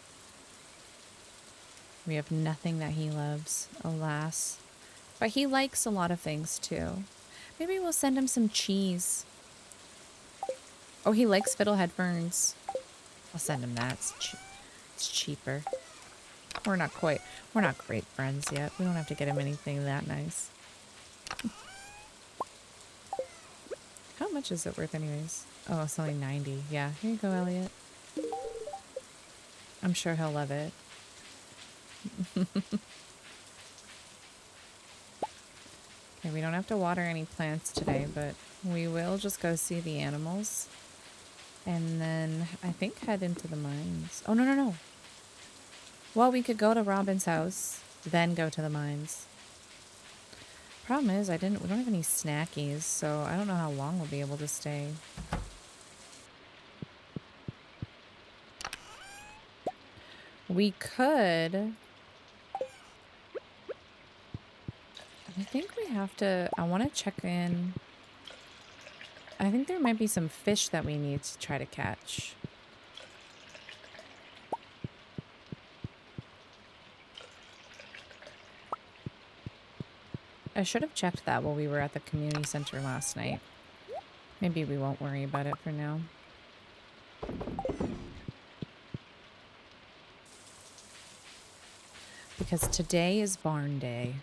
We have nothing that he loves, alas. But he likes a lot of things too. Maybe we'll send him some cheese. Oh, he likes fiddlehead ferns. I'll send him that. It's cheaper. We're not great friends yet. We don't have to get him anything that nice. How much is it worth anyways? Oh, it's only 90. Yeah, here you go, Elliot. I'm sure he'll love it. Okay, we don't have to water any plants today, but we will just go see the animals. And then I think head into the mines. Oh, no. Well, we could go to Robin's house, then go to the mines. Problem is, we don't have any snackies, so I don't know how long we'll be able to stay. We could... I think we have to... I want to check in... I think there might be some fish that we need to try to catch. I should have checked that while we were at the community center last night. Maybe we won't worry about it for now. Because today is barn day.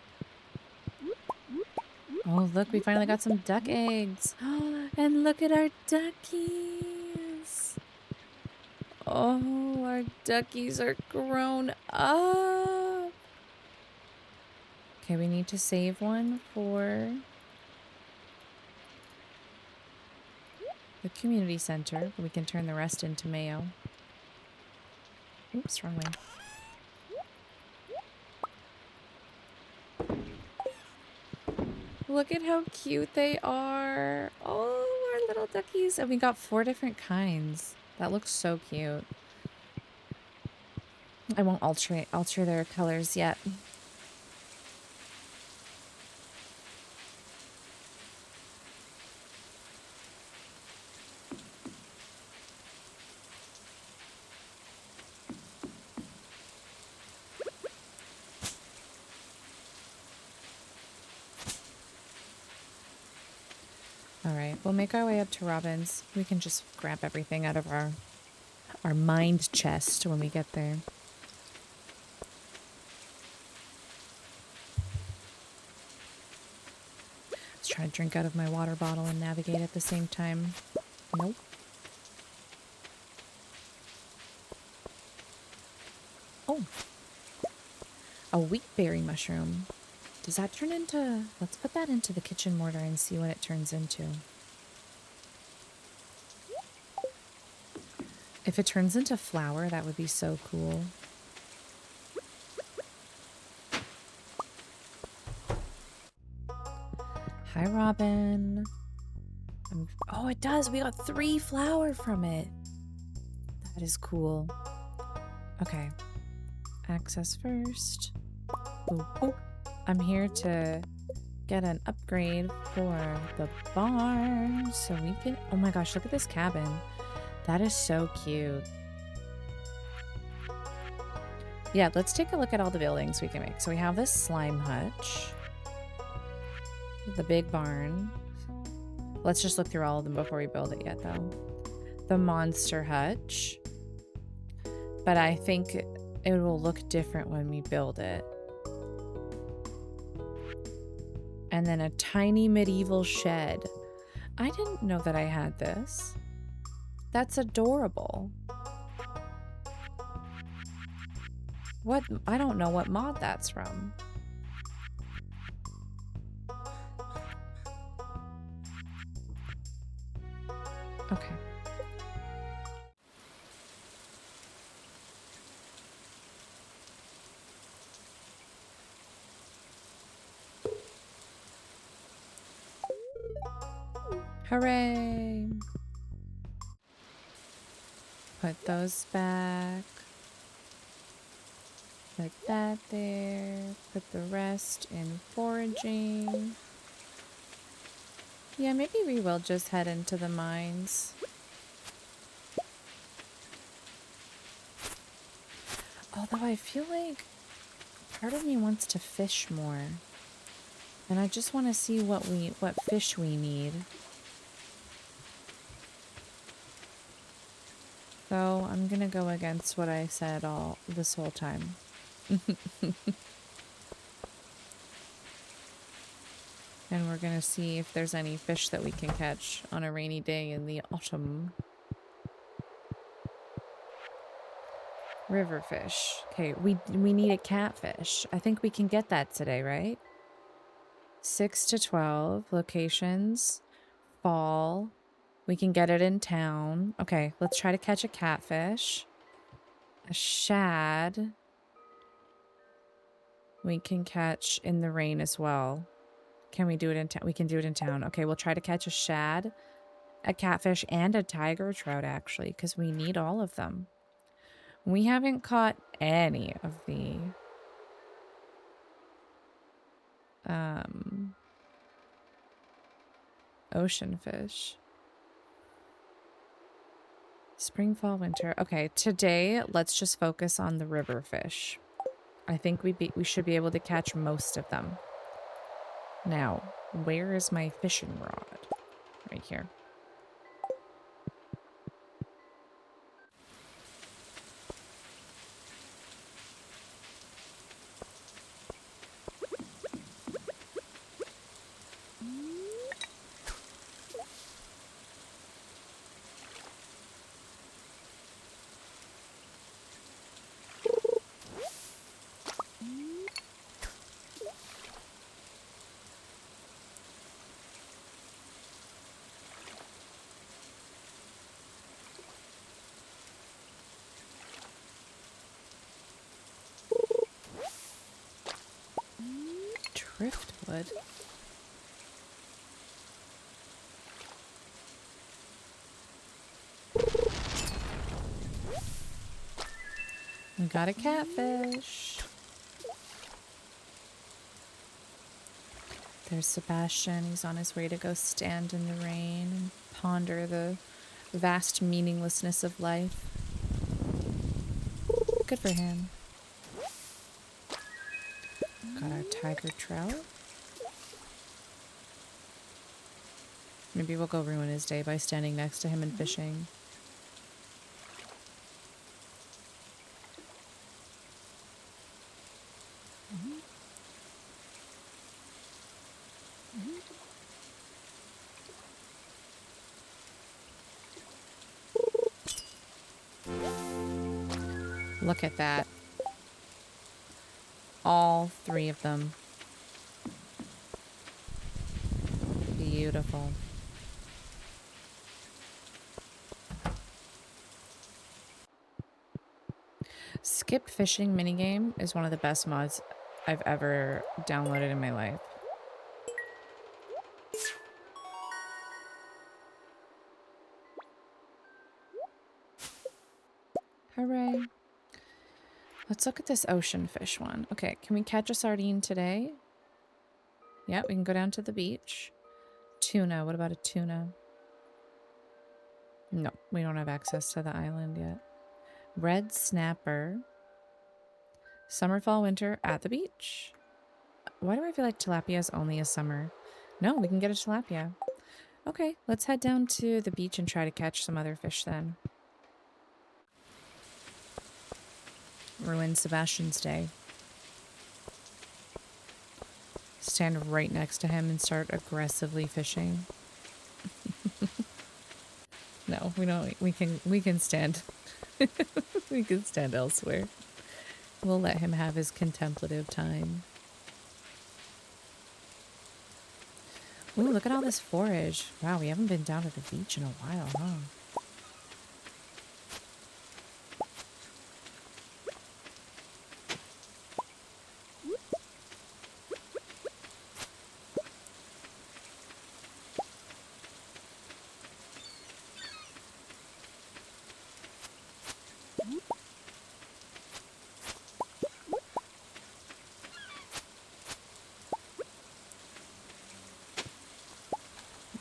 Oh, look, we finally got some duck eggs. And look at our duckies. Oh, our duckies are grown up. Okay, we need to save one for the community center. We can turn the rest into mayo. Oops, wrong way. Look at how cute they are. Oh, our little duckies. And we got 4 different kinds. That looks so cute. I won't alter their colors yet. All right, we'll make our way up to Robin's. We can just grab everything out of our mind chest when we get there. Let's try to drink out of my water bottle and navigate at the same time. Nope. Oh. A wheatberry mushroom. Does that turn into... Let's put that into the kitchen mortar and see what it turns into. If it turns into flour, that would be so cool. Hi, Robin. Oh, it does. We got 3 flour from it. That is cool. Okay. Access first. Ooh, ooh. I'm here to get an upgrade for the barn so we can... Oh my gosh, look at this cabin. That is so cute. Yeah, let's take a look at all the buildings we can make. So we have this slime hutch. The big barn. Let's just look through all of them before we build it yet, though. The monster hutch. But I think it will look different when we build it. And then a tiny medieval shed. I didn't know that I had this. That's adorable. What? I don't know what mod that's from. Okay. Hooray! Put those back. Put that there. Put the rest in foraging. Yeah, maybe we will just head into the mines. Although I feel like part of me wants to fish more. And I just want to see what fish we need. So I'm gonna go against what I said this whole time. And we're gonna see if there's any fish that we can catch on a rainy day in the autumn. River fish. Okay, we need a catfish. I think we can get that today, right? 6 to 12 locations. Fall. We can get it in town. Okay, let's try to catch a catfish. A shad. We can catch in the rain as well. Can we do it in town? We can do it in town. Okay, we'll try to catch a shad, a catfish, and a tiger trout, actually, because we need all of them. We haven't caught any of the ocean fish. Spring, fall, winter. Okay, today let's just focus on the river fish. I think we should be able to catch most of them. Now, where is my fishing rod? Right here. wood. We got a catfish. There's Sebastian. He's on his way to go stand in the rain and ponder the vast meaninglessness of life. Good for him. Got our tiger trout. Maybe we'll go ruin his day by standing next to him and fishing. Look at that. All 3 of them. Beautiful. Skip fishing minigame is one of the best mods I've ever downloaded in my life. Hooray. Let's look at this ocean fish one. Okay, can we catch a sardine today? Yeah, we can go down to the beach. Tuna, what about a tuna? No, we don't have access to the island yet. Red snapper. Summer, fall, winter at the beach. Why do I feel like tilapia is only a summer? No, we can get a tilapia. Okay, let's head down to the beach and try to catch some other fish then. Ruin Sebastian's day. Stand right next to him and start aggressively fishing. No, we don't. We can stand. We can stand elsewhere. We'll let him have his contemplative time. Ooh, look at all this forage. Wow, we haven't been down to the beach in a while, huh?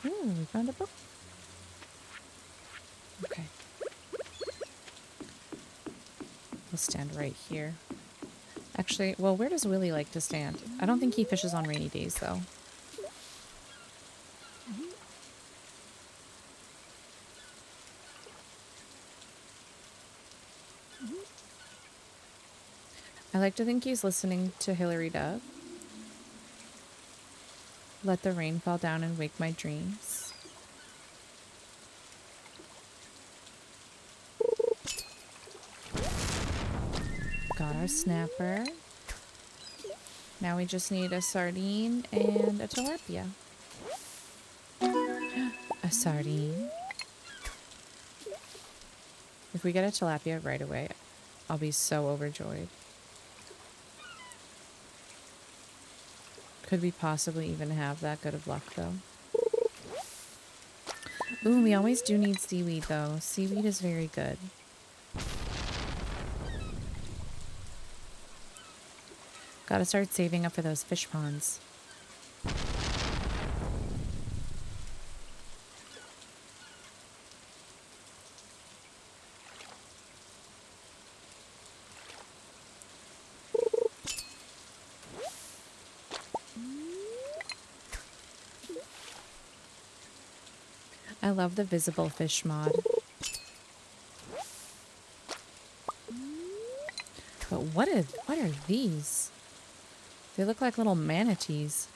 Ooh, we found a book. Okay. We'll stand right here. Actually, well, where does Willy like to stand? I don't think he fishes on rainy days, though. I like to think he's listening to Hillary Duff. Let the rain fall down and wake my dreams. Got our snapper. Now we just need a sardine and a tilapia. A sardine. If we get a tilapia right away, I'll be so overjoyed. Could we possibly even have that good of luck, though? Ooh, we always do need seaweed, though. Seaweed is very good. Gotta start saving up for those fish ponds. I love the visible fish mod. But what are these? They look like little manatees.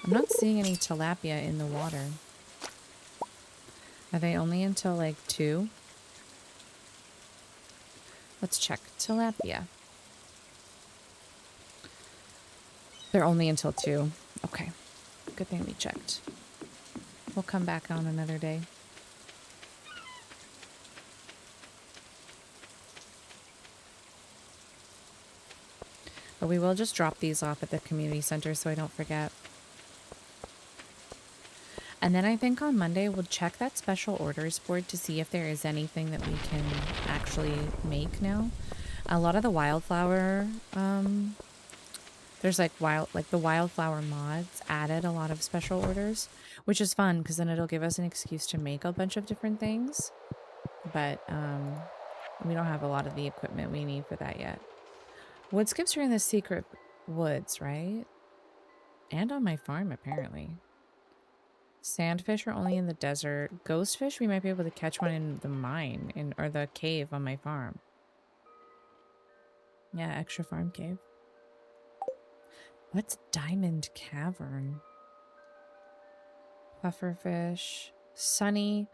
I'm not seeing any tilapia in the water. Are they only until like 2? Let's check. Tilapia. They're only until 2. Okay. Good thing we checked. We'll come back on another day. But we will just drop these off at the community center so I don't forget. And then I think on Monday we'll check that special orders board to see if there is anything that we can actually make now. A lot of the wildflower, there's like the wildflower mods added a lot of special orders, which is fun because then it'll give us an excuse to make a bunch of different things. But we don't have a lot of the equipment we need for that yet. Wood skips are in the secret woods, right? And on my farm, apparently. Sandfish are only in the desert. Ghostfish, we might be able to catch one in the mine or the cave on my farm. Yeah, extra farm cave. What's Diamond Cavern? Pufferfish. Sunny,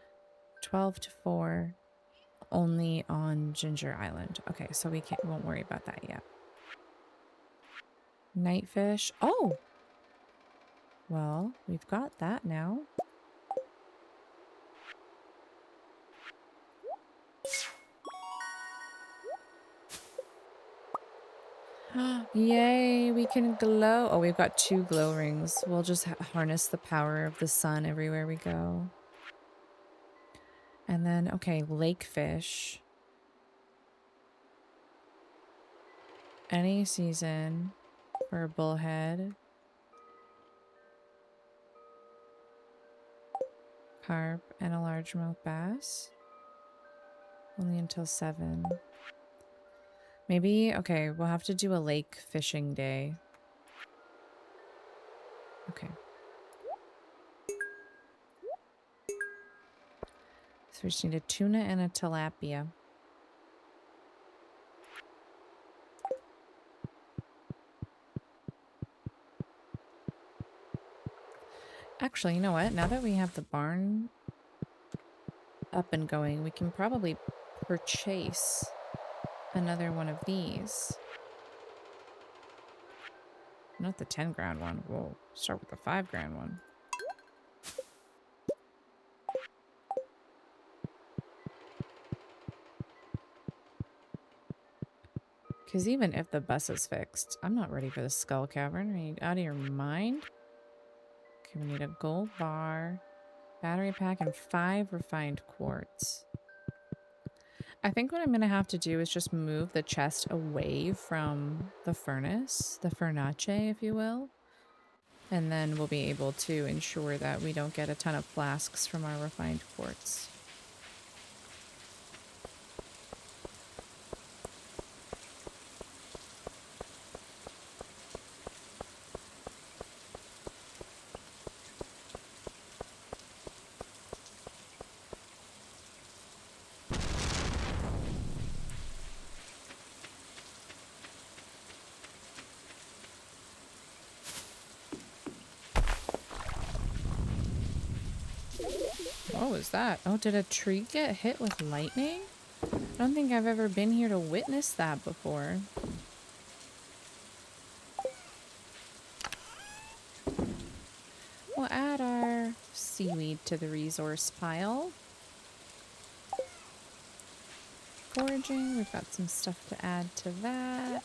12 to 4. Only on Ginger Island. Okay, so we won't worry about that yet. Nightfish. Oh! Well, we've got that now. Yay, we can glow. Oh, we've got 2 glow rings. We'll just harness the power of the sun everywhere we go. And then, okay, lake fish. Any season for a bullhead. Carp and a largemouth bass. Only until 7. Maybe, okay, we'll have to do a lake fishing day. Okay. So we just need a tuna and a tilapia. Actually, you know what? Now that we have the barn up and going, we can probably purchase another one of these. Not the 10 grand one. We'll start with the 5 grand one. Because even if the bus is fixed, I'm not ready for the skull cavern. Are you out of your mind? Okay, we need a gold bar, battery pack, and 5 refined quartz. I think what I'm going to have to do is just move the chest away from the furnace, the furnace, if you will. And then we'll be able to ensure that we don't get a ton of flasks from our refined quartz. What was that? Oh, did a tree get hit with lightning? I don't think I've ever been here to witness that before. We'll add our seaweed to the resource pile. Foraging, we've got some stuff to add to that.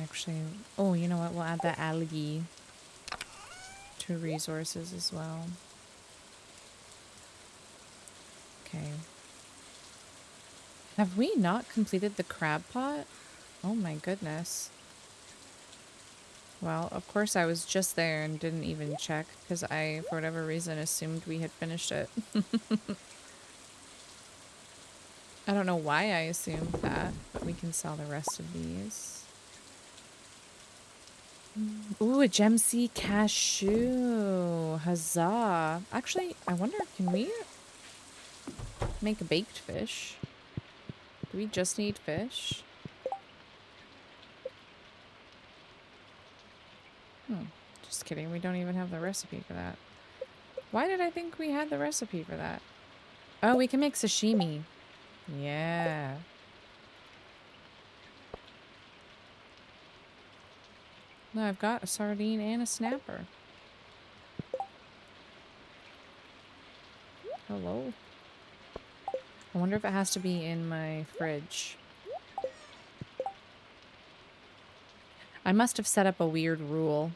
Actually, oh, you know what? We'll add the algae to resources as well. Okay. Have we not completed the crab pot? Oh my goodness. Well, of course I was just there and didn't even check because I, for whatever reason, assumed we had finished it. I don't know why I assumed that, but we can sell the rest of these. Ooh, a gem sea cashew. Huzzah. Actually, I wonder, can we make a baked fish? Do we just need fish? Just kidding. We don't even have the recipe for that. Why did I think we had the recipe for that? Oh, we can make sashimi. Yeah. No, I've got a sardine and a snapper. Hello. I wonder if it has to be in my fridge. I must have set up a weird rule.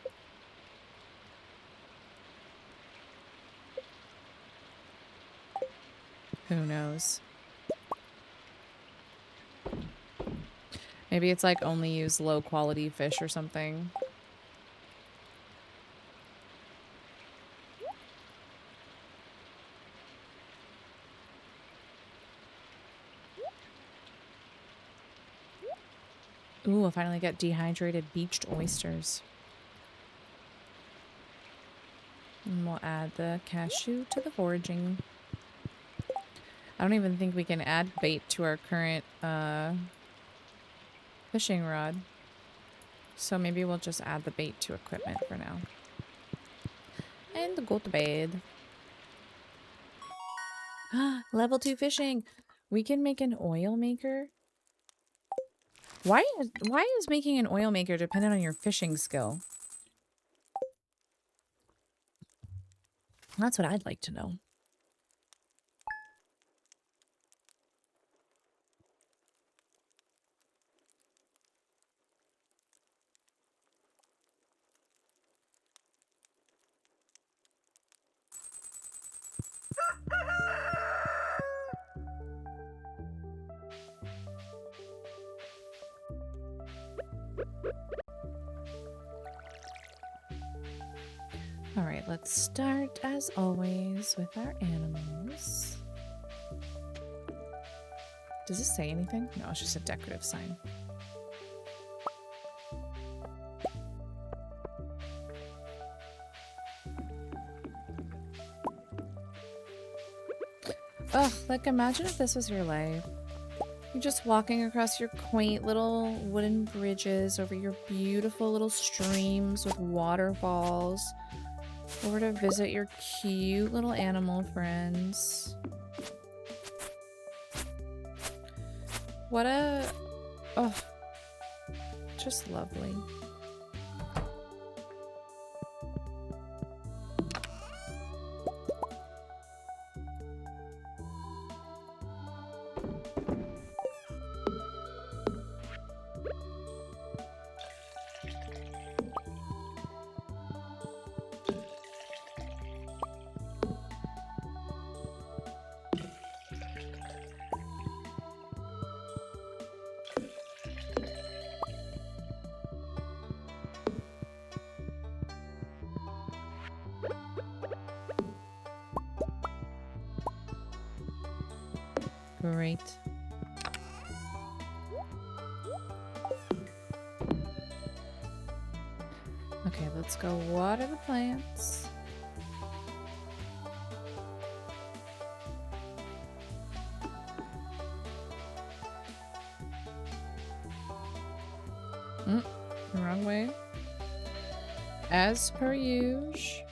Who knows? Maybe it's like only use low quality fish or something. Ooh, I finally got dehydrated beached oysters. And we'll add the cashew to the foraging. I don't even think we can add bait to our current fishing rod. So maybe we'll just add the bait to equipment for now. And go to bed. Level 2 fishing. We can make an oil maker. Why is making an oil maker dependent on your fishing skill? That's what I'd like to know. All right, let's start as always with our animals. Does this say anything? No, it's just a decorative sign. Ugh, like imagine if this was your life. You're just walking across your quaint little wooden bridges over your beautiful little streams with waterfalls. Over to visit your cute little animal friends. What a... Oh, just lovely. Great. Okay, let's go water the plants. Wrong way. As per usual.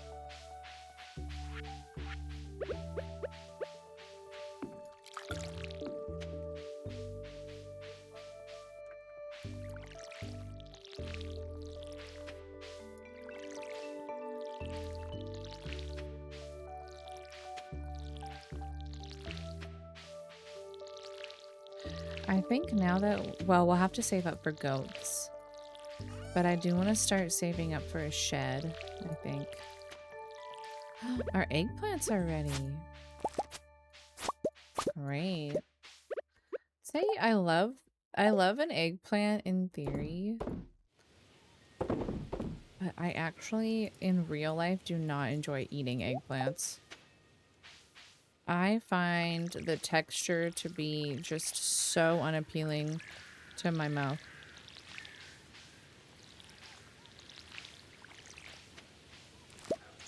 I think now that, well, we'll have to save up for goats. But I do want to start saving up for a shed, I think. Our eggplants are ready. Great. Say I love an eggplant in theory. But I actually, in real life, do not enjoy eating eggplants. I find the texture to be just so unappealing to my mouth.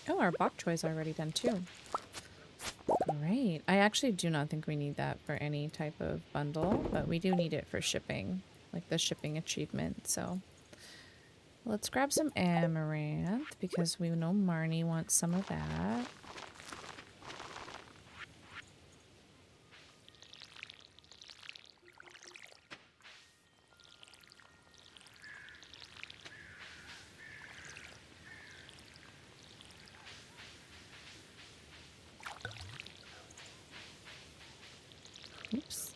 Oh, our bok choy is already done too. Great. I actually do not think we need that for any type of bundle, but we do need it for shipping, like the shipping achievement. So let's grab some amaranth because we know Marnie wants some of that. Oops.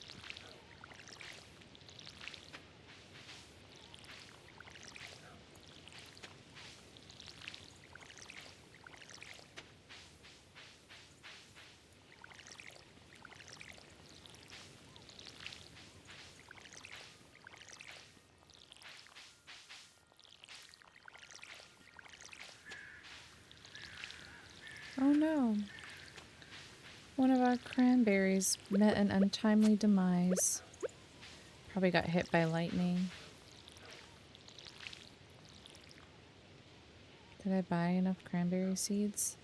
One of our cranberries met an untimely demise. Probably got hit by lightning. Did I buy enough cranberry seeds?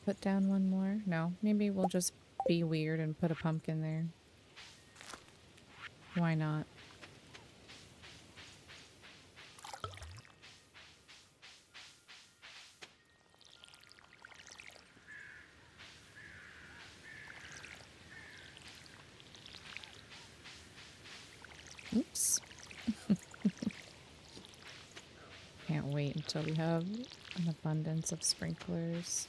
Put down one more? No, maybe we'll just be weird and put a pumpkin there. Why not? Oops. Can't wait until we have an abundance of sprinklers.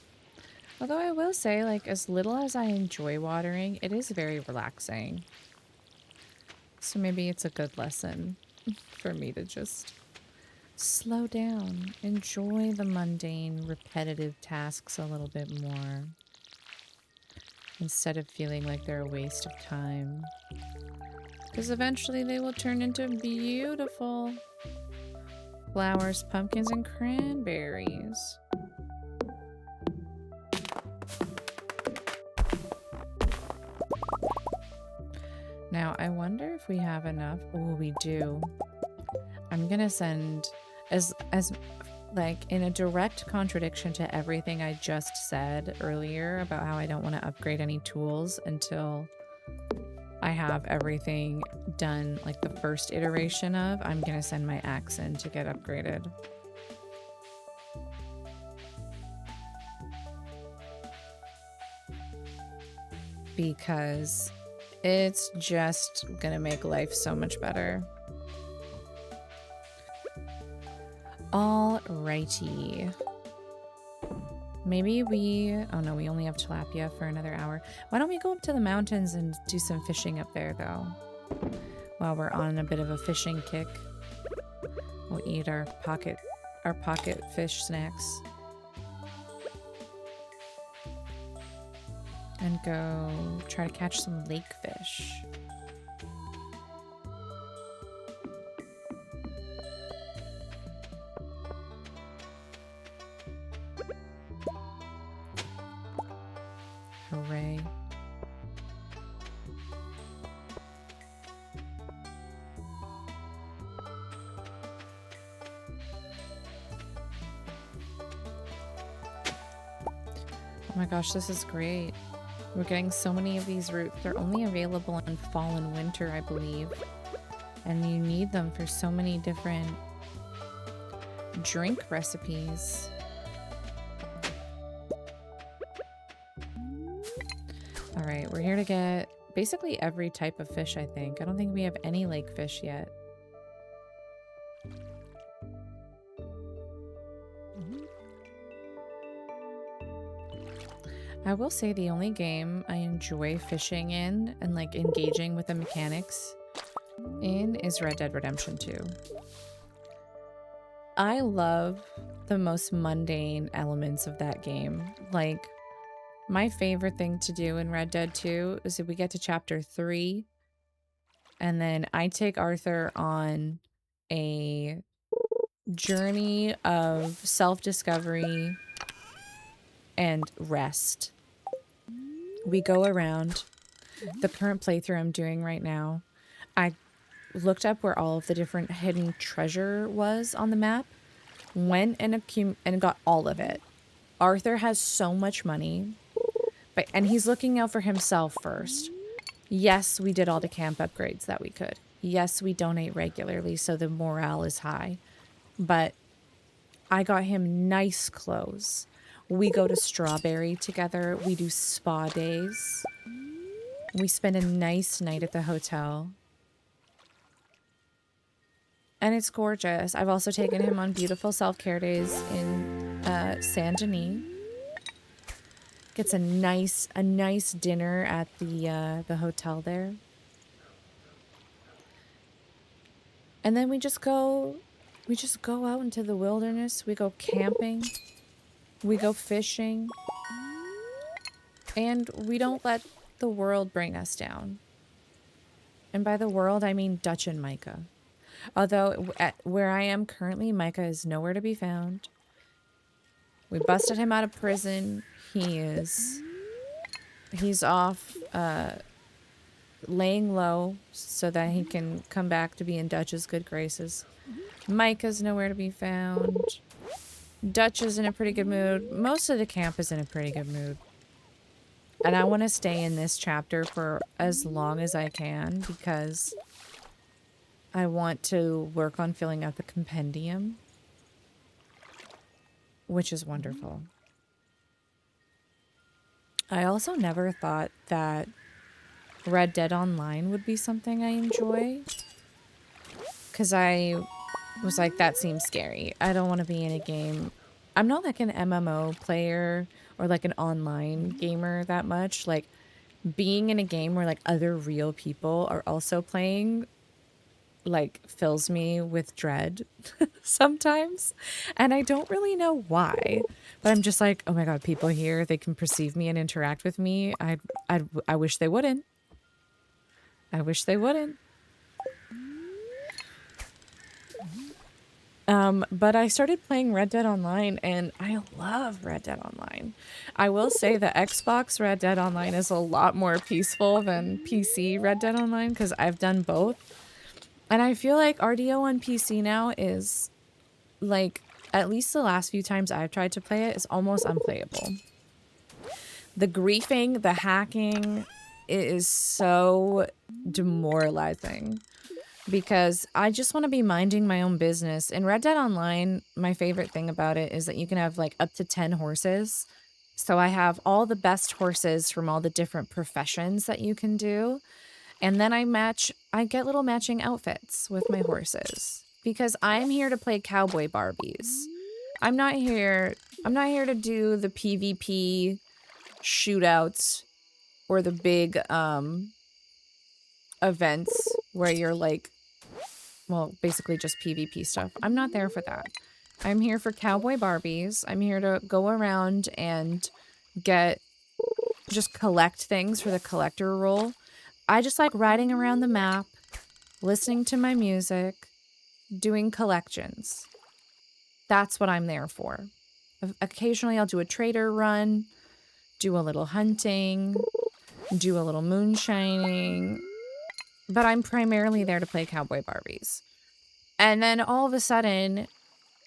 Although I will say, like, as little as I enjoy watering, it is very relaxing. So maybe it's a good lesson for me to just slow down, enjoy the mundane, repetitive tasks a little bit more, instead of feeling like they're a waste of time. Because eventually they will turn into beautiful flowers, pumpkins, and cranberries. Now, I wonder if we have enough. Oh, we do. I'm gonna send, as like, in a direct contradiction to everything I just said earlier about how I don't want to upgrade any tools until I have everything done, like the first iteration of, I'm gonna send my axe in to get upgraded. Because it's just gonna make life so much better. Alrighty. Maybe we... Oh no, we only have tilapia for another hour. Why don't we go up to the mountains and do some fishing up there, though? While we're on a bit of a fishing kick. We'll eat our pocket fish snacks. And go try to catch some lake fish. Hooray. Oh my gosh, this is great. We're getting so many of these roots. They're only available in fall and winter, I believe. And you need them for so many different drink recipes. Alright, we're here to get basically every type of fish, I think. I don't think we have any lake fish yet. I will say the only game I enjoy fishing in and like engaging with the mechanics in is Red Dead Redemption 2. I love the most mundane elements of that game. Like, my favorite thing to do in Red Dead 2 is if we get to chapter 3 and then I take Arthur on a journey of self-discovery and rest. We go around. The current playthrough I'm doing right now, I looked up where all of the different hidden treasure was on the map, went and got all of it. Arthur has so much money, and he's looking out for himself first. Yes, we did all the camp upgrades that we could. Yes, we donate regularly, so the morale is high. But I got him nice clothes. We go to Strawberry together. We do spa days. We spend a nice night at the hotel. And it's gorgeous. I've also taken him on beautiful self-care days in Saint Denis. Gets a nice dinner at the hotel there. And then we just go out into the wilderness. We go camping. We go fishing. And we don't let the world bring us down. And by the world, I mean Dutch and Micah. Although, where I am currently, Micah is nowhere to be found. We busted him out of prison. He is He's off laying low so that he can come back to be in Dutch's good graces. Micah's nowhere to be found. Dutch is in a pretty good mood. Most of the camp is in a pretty good mood. And I want to stay in this chapter for as long as I can because I want to work on filling out the compendium, which is wonderful. I also never thought that Red Dead Online would be something I enjoy. Because I was like, that seems scary. I don't want to be in a game. I'm not like an MMO player or like an online gamer that much. Like being in a game where like other real people are also playing like fills me with dread sometimes. And I don't really know why. But I'm just like, oh my God, people here, they can perceive me and interact with me. I wish they wouldn't. I wish they wouldn't. But I started playing Red Dead Online, and I love Red Dead Online. I will say that Xbox Red Dead Online is a lot more peaceful than PC Red Dead Online, because I've done both. And I feel like RDO on PC now is, like, at least the last few times I've tried to play it, is almost unplayable. The griefing, the hacking, it is so demoralizing. Because I just want to be minding my own business. In Red Dead Online, my favorite thing about it is that you can have like up to 10 horses. So I have all the best horses from all the different professions that you can do. And then I get little matching outfits with my horses. Because I'm here to play cowboy Barbies. I'm not here to do the PvP shootouts or the big events where you're like, well, basically just PvP stuff. I'm not there for that. I'm here for cowboy Barbies. I'm here to go around and just collect things for the collector role. I just like riding around the map, listening to my music, doing collections. That's what I'm there for. Occasionally I'll do a trader run, do a little hunting, do a little moonshining, but I'm primarily there to play cowboy Barbies. And then all of a sudden,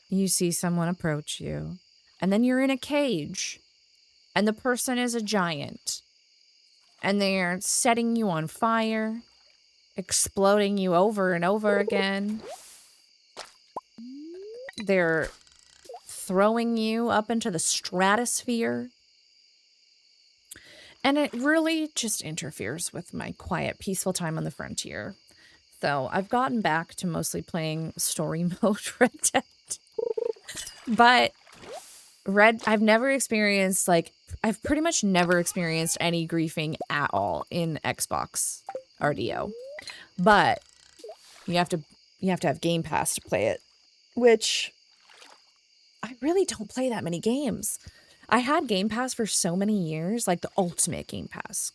you see someone approach you, and then you're in a cage, and the person is a giant, and they're setting you on fire, exploding you over and over again. They're throwing you up into the stratosphere. And it really just interferes with my quiet, peaceful time on the frontier. So I've gotten back to mostly playing story mode Red Dead. But I've never experienced, like, I've pretty much never experienced any griefing at all in Xbox RDO. But you have to have Game Pass to play it, which I really don't play that many games. I had Game Pass for so many years, like the ultimate Game Pass.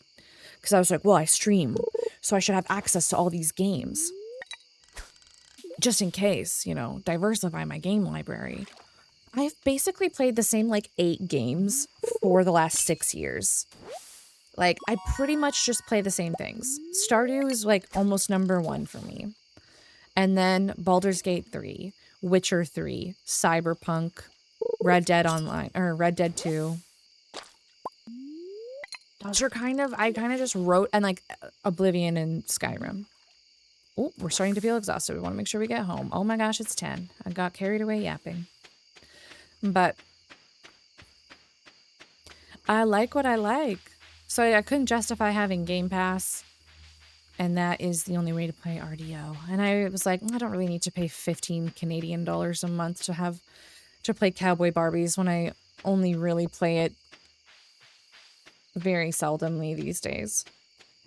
Because I was like, well, I stream, so I should have access to all these games. Just in case, diversify my game library. I've basically played the same, 8 games for the last 6 years. Like, I pretty much just play the same things. Stardew is, almost number 1 for me. And then Baldur's Gate 3, Witcher 3, Cyberpunk, Red Dead Online, or Red Dead 2. Those are I kind of just wrote, and Oblivion and Skyrim. Oh, we're starting to feel exhausted. We want to make sure we get home. Oh my gosh, it's 10. I got carried away yapping. But I like what I like. So I couldn't justify having Game Pass. And that is the only way to play RDO. And I was like, I don't really need to pay 15 Canadian dollars a month to play Cowboy Barbies when I only really play it very seldomly these days.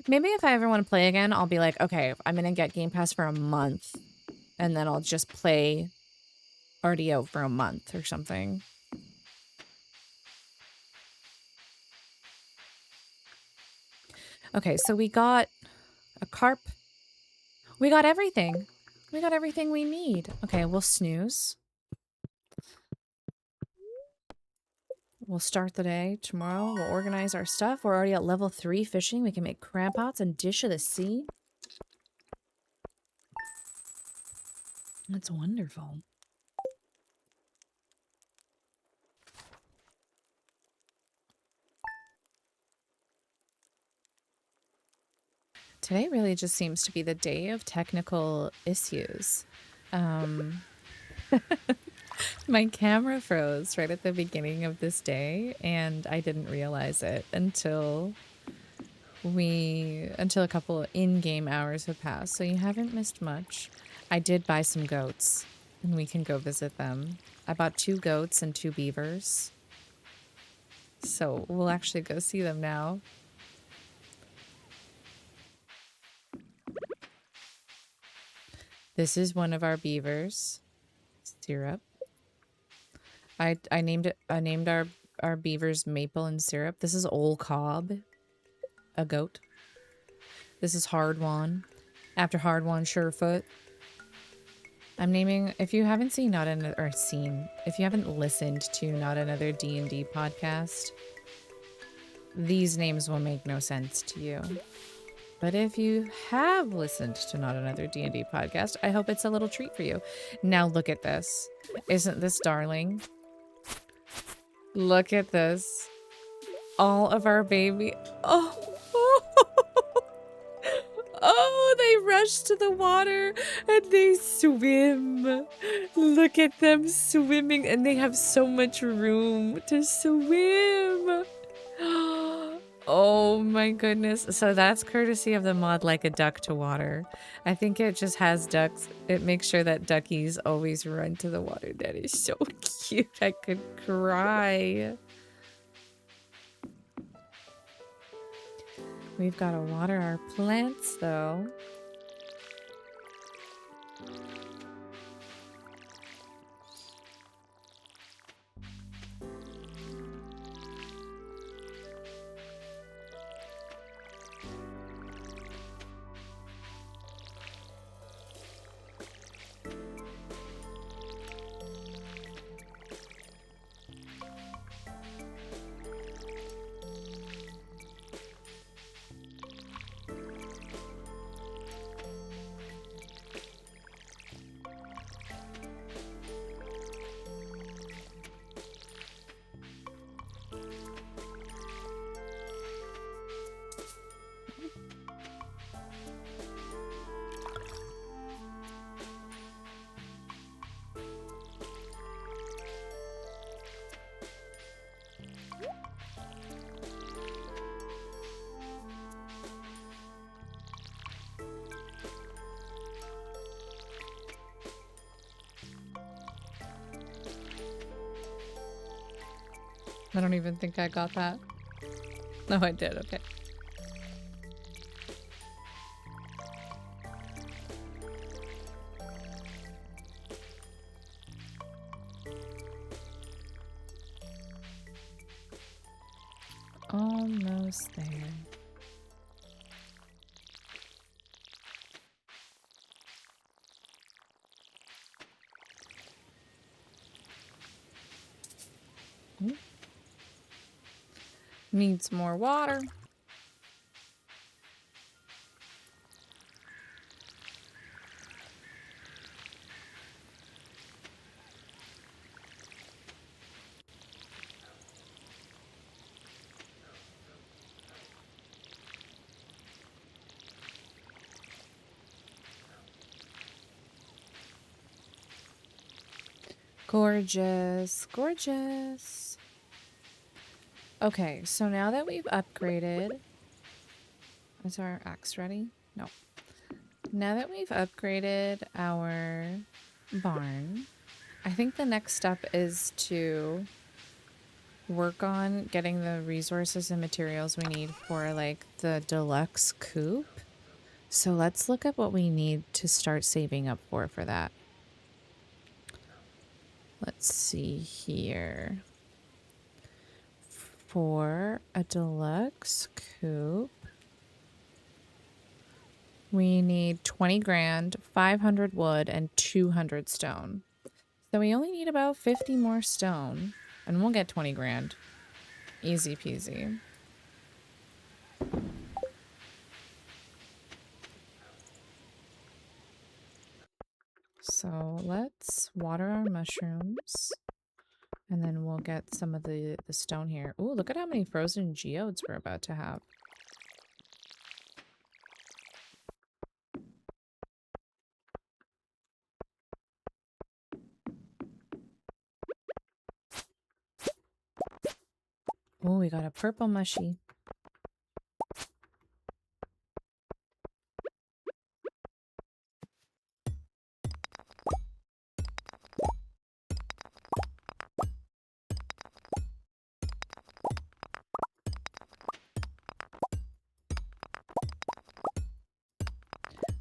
Maybe if I ever want to play again, I'll be like, okay, I'm going to get Game Pass for a month. And then I'll just play RDO for a month or something. Okay, so we got a carp. We got everything. We got everything we need. Okay, we'll snooze. We'll start the day tomorrow. We'll organize our stuff. We're already at level 3 fishing. We can make crab pots and dish of the sea. That's wonderful. Today really just seems to be the day of technical issues. My camera froze right at the beginning of this day, and I didn't realize it until a couple in-game hours have passed, so you haven't missed much. I did buy some goats, and we can go visit them. I bought 2 goats and 2 beavers. So we'll actually go see them now. This is one of our beavers. Syrup. I named our beavers Maple and Syrup. This is Old Cobb, a goat. This is Hardwan, after Hardwan Surefoot. I'm naming, if you haven't seen if you haven't listened to Not Another D&D podcast, these names will make no sense to you. But if you have listened to Not Another D&D podcast, I hope it's a little treat for you. Now look at this. Isn't this darling? Look at this. All of our baby. Oh. Oh, they rush to the water and they swim. Look at them swimming, and they have so much room to swim. Oh my goodness. So that's courtesy of the mod Like a Duck to Water. I think it just has ducks. It makes sure that duckies always run to the water. That is so cute. I could cry. We've got to water our plants though. I don't even think I got that. No, I did. Okay. Almost there. Needs more water. Gorgeous, gorgeous. Okay, so now that we've upgraded... Is our axe ready? No. Now that we've upgraded our barn, I think the next step is to work on getting the resources and materials we need for, like, the deluxe coop. So let's look at what we need to start saving up for that. Let's see here. For a deluxe coupe, we need 20 grand, 500 wood, and 200 stone. So we only need about 50 more stone, and we'll get 20 grand. Easy peasy. So let's water our mushrooms. And then we'll get some of the stone here. Ooh, look at how many frozen geodes we're about to have. Oh, we got a purple mushy.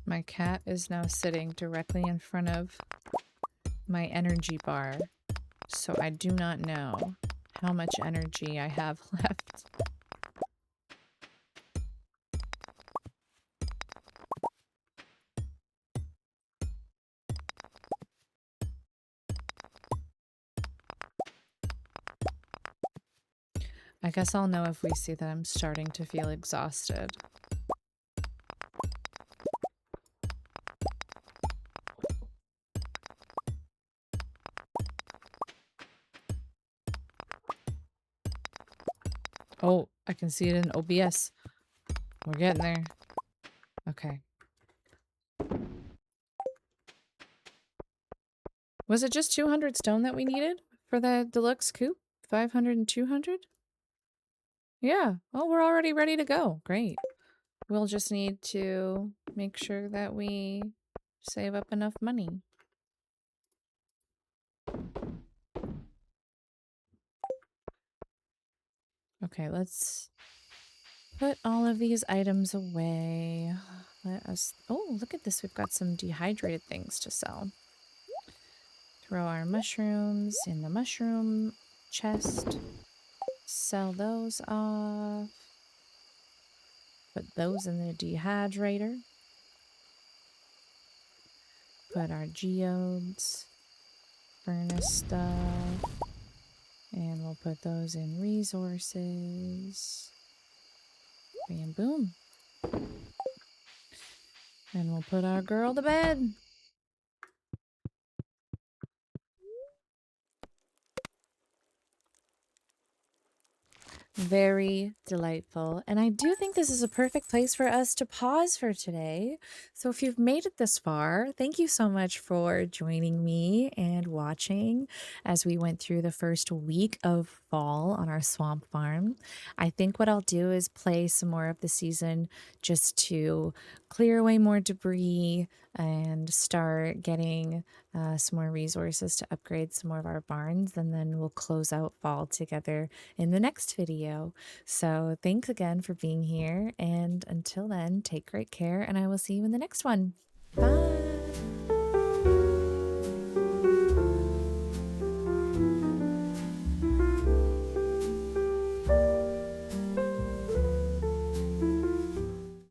My cat is now sitting directly in front of my energy bar, so I do not know how much energy I have left. I guess I'll know if we see that I'm starting to feel exhausted. Oh, I can see it in OBS. We're getting there. Okay. Was it just 200 stone that we needed for the deluxe coupe? 500 and 200? Yeah. Oh, we're already ready to go. Great. We'll just need to make sure that we save up enough money. Okay, let's put all of these items away. Let us... Oh, look at this. We've got some dehydrated things to sell. Throw our mushrooms in the mushroom chest. Sell those off. Put those in the dehydrator. Put our geodes, furnace stuff, and we'll put those in resources. Bam, boom. And we'll put our girl to bed. Very delightful. And I do think this is a perfect place for us to pause for today. So if you've made it this far, thank you so much for joining me and watching as we went through the first week of fall on our swamp farm. I think what I'll do is play some more of the season just to clear away more debris and start getting some more resources to upgrade some more of our barns, and then we'll close out fall together in the next video. So thanks again for being here, and until then, take great care, and I will see you in the next one. Bye!